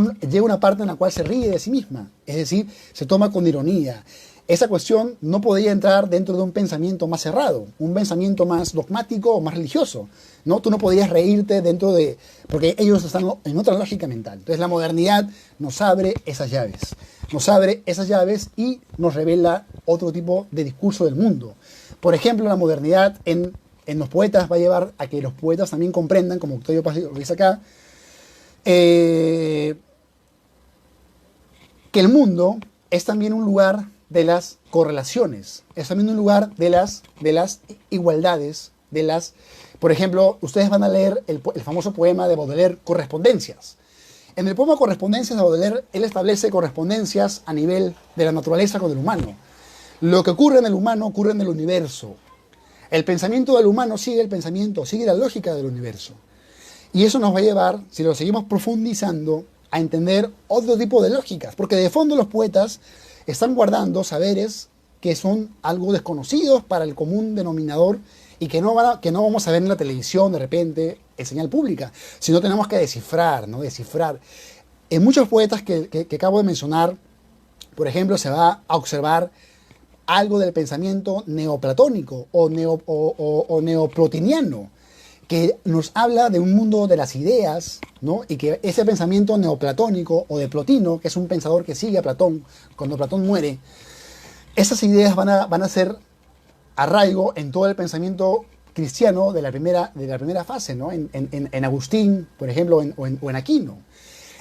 [SPEAKER 1] una parte en la cual se ríe de sí misma, es decir, se toma con ironía. Esa cuestión no podía entrar dentro de un pensamiento más cerrado, un pensamiento más dogmático o más religioso, ¿no? Tú no podías reírte dentro de... porque ellos están en otra lógica mental. Entonces la modernidad nos abre esas llaves. Nos abre esas llaves y nos revela otro tipo de discurso del mundo. Por ejemplo, la modernidad en los poetas va a llevar a que los poetas también comprendan, como Octavio Paz lo dice acá, que el mundo es también un lugar de las correlaciones, es también un lugar de las igualdades, por ejemplo, ustedes van a leer el famoso poema de Baudelaire, Correspondencias. En el poema Correspondencias de Baudelaire, él establece correspondencias a nivel de la naturaleza con el humano. Lo que ocurre en el humano ocurre en el universo. El pensamiento del humano sigue el pensamiento, sigue la lógica del universo. Y eso nos va a llevar, si lo seguimos profundizando, a entender otro tipo de lógicas, porque de fondo los poetas están guardando saberes que son algo desconocidos para el común denominador y que no vamos a ver en la televisión de repente en señal pública, sino tenemos que descifrar, ¿no? Descifrar. En muchos poetas que acabo de mencionar, por ejemplo, se va a observar algo del pensamiento neoplatónico o neoplotiniano, que nos habla de un mundo de las ideas, ¿no? Y que ese pensamiento neoplatónico o de Plotino, que es un pensador que sigue a Platón, cuando Platón muere, esas ideas van a ser arraigo en todo el pensamiento cristiano de la primera fase, ¿no? En Agustín, por ejemplo, o en Aquino.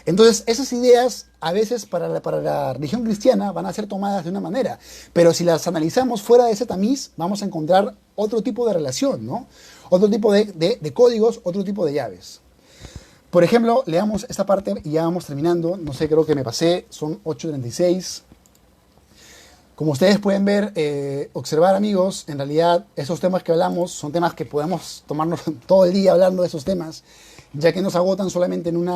[SPEAKER 1] Entonces, esas ideas a veces para la religión cristiana van a ser tomadas de una manera, pero si las analizamos fuera de ese tamiz, vamos a encontrar otro tipo de relación, ¿no? Otro tipo de códigos, otro tipo de llaves. Por ejemplo, leamos esta parte y ya vamos terminando. No sé, creo que me pasé, son 8:36. Como ustedes pueden ver, observar, amigos, en realidad esos temas que hablamos son temas que podemos tomarnos todo el día hablando de esos temas, ya que nos agotan solamente en un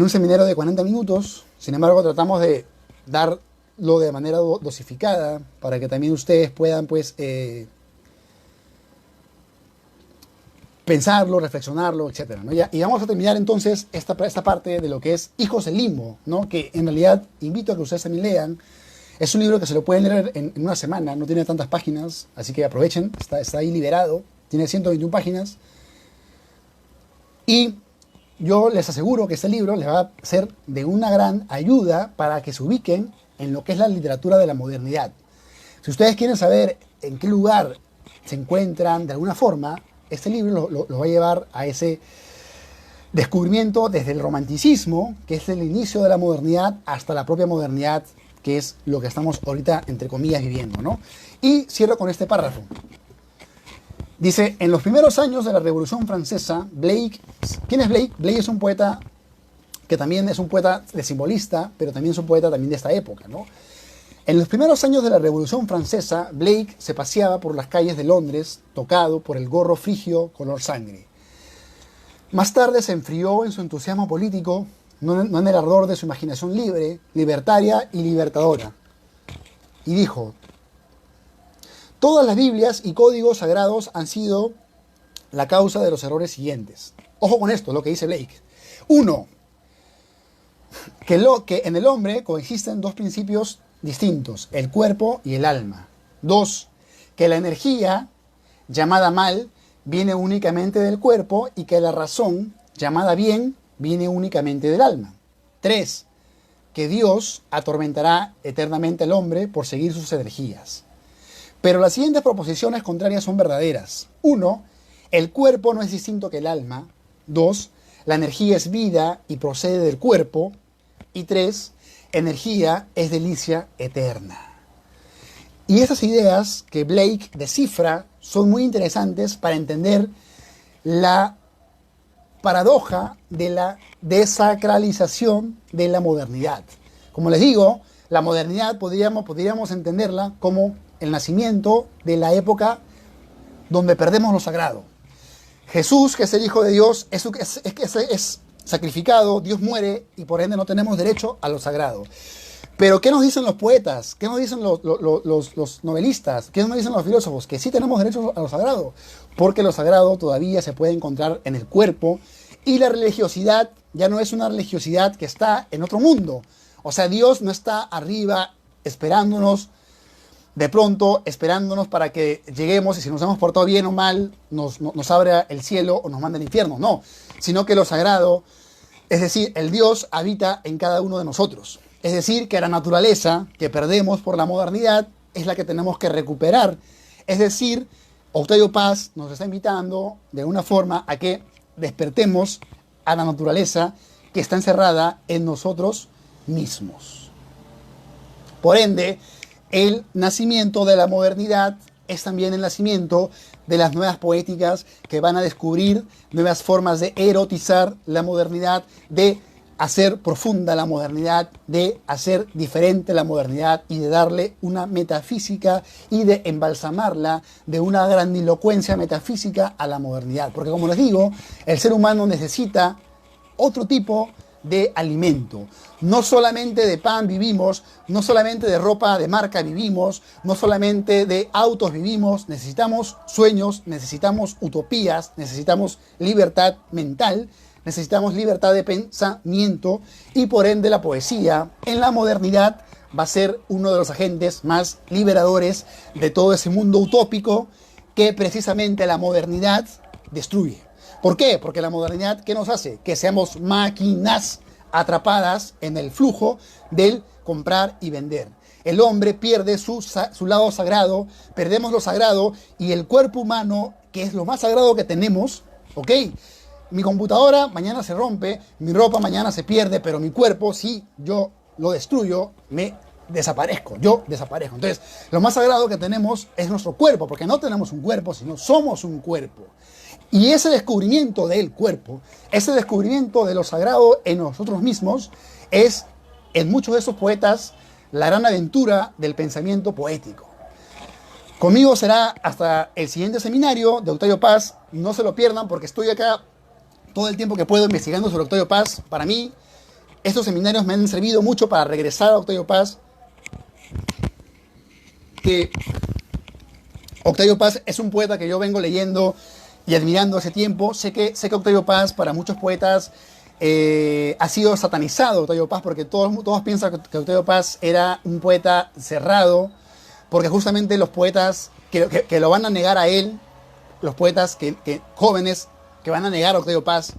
[SPEAKER 1] seminario de 40 minutos. Sin embargo, tratamos de darlo de manera dosificada para que también ustedes puedan, pues, pensarlo, reflexionarlo, etc., ¿no? Y vamos a terminar entonces esta parte de lo que es Hijos del Limbo, ¿no? Que en realidad invito a que ustedes también lean. Es un libro que se lo pueden leer en una semana, no tiene tantas páginas, así que aprovechen, está ahí liberado, tiene 121 páginas. Y yo les aseguro que este libro les va a ser de una gran ayuda para que se ubiquen en lo que es la literatura de la modernidad. Si ustedes quieren saber en qué lugar se encuentran de alguna forma, este libro los va a llevar a ese descubrimiento desde el romanticismo, que es el inicio de la modernidad, hasta la propia modernidad, que es lo que estamos ahorita, entre comillas, viviendo, ¿no? Y cierro con este párrafo. Dice, en los primeros años de la Revolución Francesa, Blake... ¿Quién es Blake? Blake es un poeta que también es un poeta de simbolista, pero también es un poeta también de esta época, ¿no? En los primeros años de la Revolución Francesa, Blake se paseaba por las calles de Londres, tocado por el gorro frigio color sangre. Más tarde se enfrió en su entusiasmo político, no en el ardor de su imaginación libre, libertaria y libertadora. Y dijo, todas las Biblias y códigos sagrados han sido la causa de los errores siguientes. Ojo con esto, lo que dice Blake. 1. Que en el hombre coexisten dos principios distintos, el cuerpo y el alma. 2. Que la energía, llamada mal, viene únicamente del cuerpo y que la razón, llamada bien, viene únicamente del alma. 3. Que Dios atormentará eternamente al hombre por seguir sus energías. Pero las siguientes proposiciones contrarias son verdaderas. 1. El cuerpo no es distinto que el alma. 2. La energía es vida y procede del cuerpo. Y 3. Energía es delicia eterna. Y esas ideas que Blake descifra son muy interesantes para entender la paradoja de la desacralización de la modernidad. Como les digo, la modernidad podríamos entenderla como el nacimiento de la época donde perdemos lo sagrado. Jesús, que es el Hijo de Dios, es sacrificado, Dios muere y por ende no tenemos derecho a lo sagrado. Pero ¿qué nos dicen los poetas? ¿Qué nos dicen los novelistas? ¿Qué nos dicen los filósofos? Que sí tenemos derecho a lo sagrado, porque lo sagrado todavía se puede encontrar en el cuerpo y la religiosidad ya no es una religiosidad que está en otro mundo. O sea, Dios no está arriba esperándonos, de pronto esperándonos para que lleguemos y si nos hemos portado bien o mal, nos abra el cielo o nos manda al infierno. No, sino que lo sagrado, es decir, el Dios habita en cada uno de nosotros. Es decir, que la naturaleza que perdemos por la modernidad es la que tenemos que recuperar. Es decir, Octavio Paz nos está invitando de alguna forma a que despertemos a la naturaleza que está encerrada en nosotros mismos. Por ende, el nacimiento de la modernidad es también el nacimiento de las nuevas poéticas que van a descubrir nuevas formas de erotizar la modernidad, de hacer profunda la modernidad, de hacer diferente la modernidad y de darle una metafísica y de embalsamarla de una grandilocuencia metafísica a la modernidad. Porque como les digo, el ser humano necesita otro tipo de alimento. No solamente de pan vivimos, no solamente de ropa de marca vivimos, no solamente de autos vivimos, necesitamos sueños, necesitamos utopías, necesitamos libertad mental, necesitamos libertad de pensamiento y por ende la poesía en la modernidad va a ser uno de los agentes más liberadores de todo ese mundo utópico que precisamente la modernidad destruye. ¿Por qué? Porque la modernidad, ¿qué nos hace? Que seamos máquinas atrapadas en el flujo del comprar y vender. El hombre pierde su lado sagrado, perdemos lo sagrado y el cuerpo humano, que es lo más sagrado que tenemos, ¿ok? Mi computadora mañana se rompe, mi ropa mañana se pierde, pero mi cuerpo, si yo lo destruyo, desaparezco, yo desaparezco. Entonces, lo más sagrado que tenemos es nuestro cuerpo, porque no tenemos un cuerpo, sino somos un cuerpo. Y ese descubrimiento del cuerpo, ese descubrimiento de lo sagrado en nosotros mismos, es, en muchos de esos poetas, la gran aventura del pensamiento poético. Conmigo será hasta el siguiente seminario de Octavio Paz. No se lo pierdan porque estoy acá todo el tiempo que puedo investigando sobre Octavio Paz. Para mí, estos seminarios me han servido mucho para regresar a Octavio Paz. Que Octavio Paz es un poeta que yo vengo leyendo y admirando hace tiempo. Sé que Octavio Paz, para muchos poetas, ha sido satanizado Octavio Paz, porque todos piensan que Octavio Paz era un poeta cerrado, porque justamente los poetas que lo van a negar a él, los poetas jóvenes que van a negar a Octavio Paz,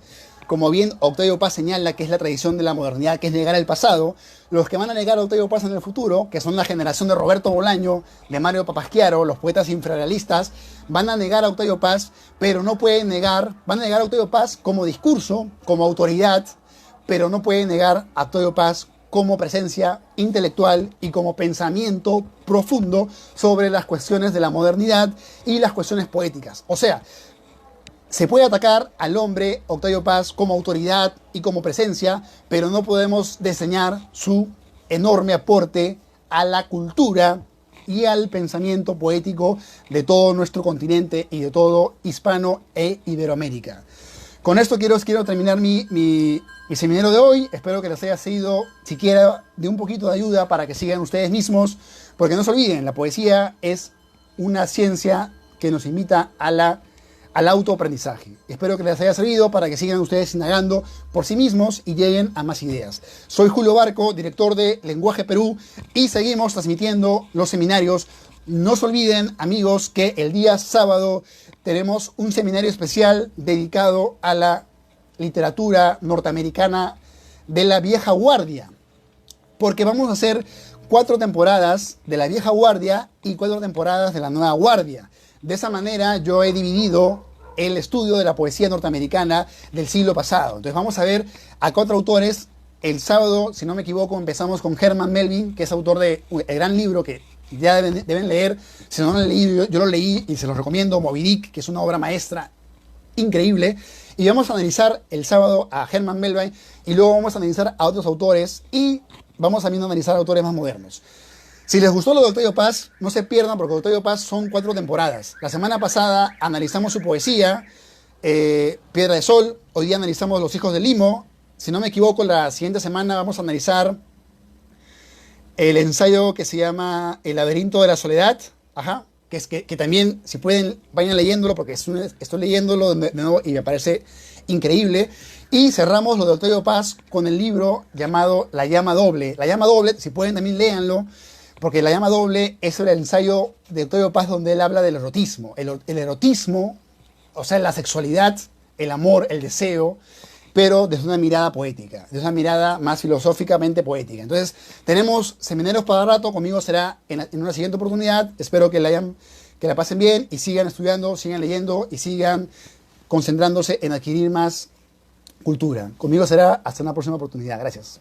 [SPEAKER 1] como bien Octavio Paz señala que es la tradición de la modernidad, que es negar el pasado, los que van a negar a Octavio Paz en el futuro, que son la generación de Roberto Bolaño, de Mario Papasquiaro, los poetas infrarrealistas, van a negar a Octavio Paz, pero no pueden negar, van a negar a Octavio Paz como discurso, como autoridad, pero no pueden negar a Octavio Paz como presencia intelectual y como pensamiento profundo sobre las cuestiones de la modernidad y las cuestiones poéticas. O sea, se puede atacar al hombre Octavio Paz como autoridad y como presencia, pero no podemos desdeñar su enorme aporte a la cultura y al pensamiento poético de todo nuestro continente y de todo Hispano e Iberoamérica. Con esto quiero terminar mi seminario de hoy. Espero que les haya sido siquiera de un poquito de ayuda para que sigan ustedes mismos, porque no se olviden, la poesía es una ciencia que nos invita al autoaprendizaje. Espero que les haya servido para que sigan ustedes indagando por sí mismos y lleguen a más ideas. Soy Julio Barco, director de Lenguaje Perú, y seguimos transmitiendo los seminarios. No se olviden, amigos, que el día sábado tenemos un seminario especial dedicado a la literatura norteamericana de la vieja guardia, porque vamos a hacer 4 temporadas de la vieja guardia y 4 temporadas de la nueva guardia. De esa manera yo he dividido el estudio de la poesía norteamericana del siglo pasado. Entonces vamos a ver a 4 autores. El sábado, si no me equivoco, empezamos con Herman Melville, que es autor de el gran libro que ya deben leer. Si no lo han leído, yo lo leí y se los recomiendo, Moby Dick, que es una obra maestra increíble. Y vamos a analizar el sábado a Herman Melville y luego vamos a analizar a otros autores y vamos también a analizar autores más modernos. Si les gustó lo de Octavio Paz, no se pierdan, porque Octavio Paz son 4 temporadas. La semana pasada analizamos su poesía, Piedra de Sol. Hoy día analizamos Los Hijos del Limo. si no me equivoco, la siguiente semana vamos a analizar el ensayo que se llama El laberinto de la soledad, ajá, que también, si pueden, vayan leyéndolo, porque estoy leyéndolo de nuevo y me parece increíble. Y cerramos lo de Octavio Paz con el libro llamado La llama doble. La llama doble, si pueden también léanlo, porque La llama doble es el ensayo de Octavio Paz donde él habla del erotismo. El erotismo, o sea, la sexualidad, el amor, el deseo, pero desde una mirada poética, desde una mirada más filosóficamente poética. Entonces, tenemos seminarios para rato, conmigo será en una siguiente oportunidad. Espero que la pasen bien y sigan estudiando, sigan leyendo y sigan concentrándose en adquirir más cultura. Conmigo será hasta una próxima oportunidad. Gracias.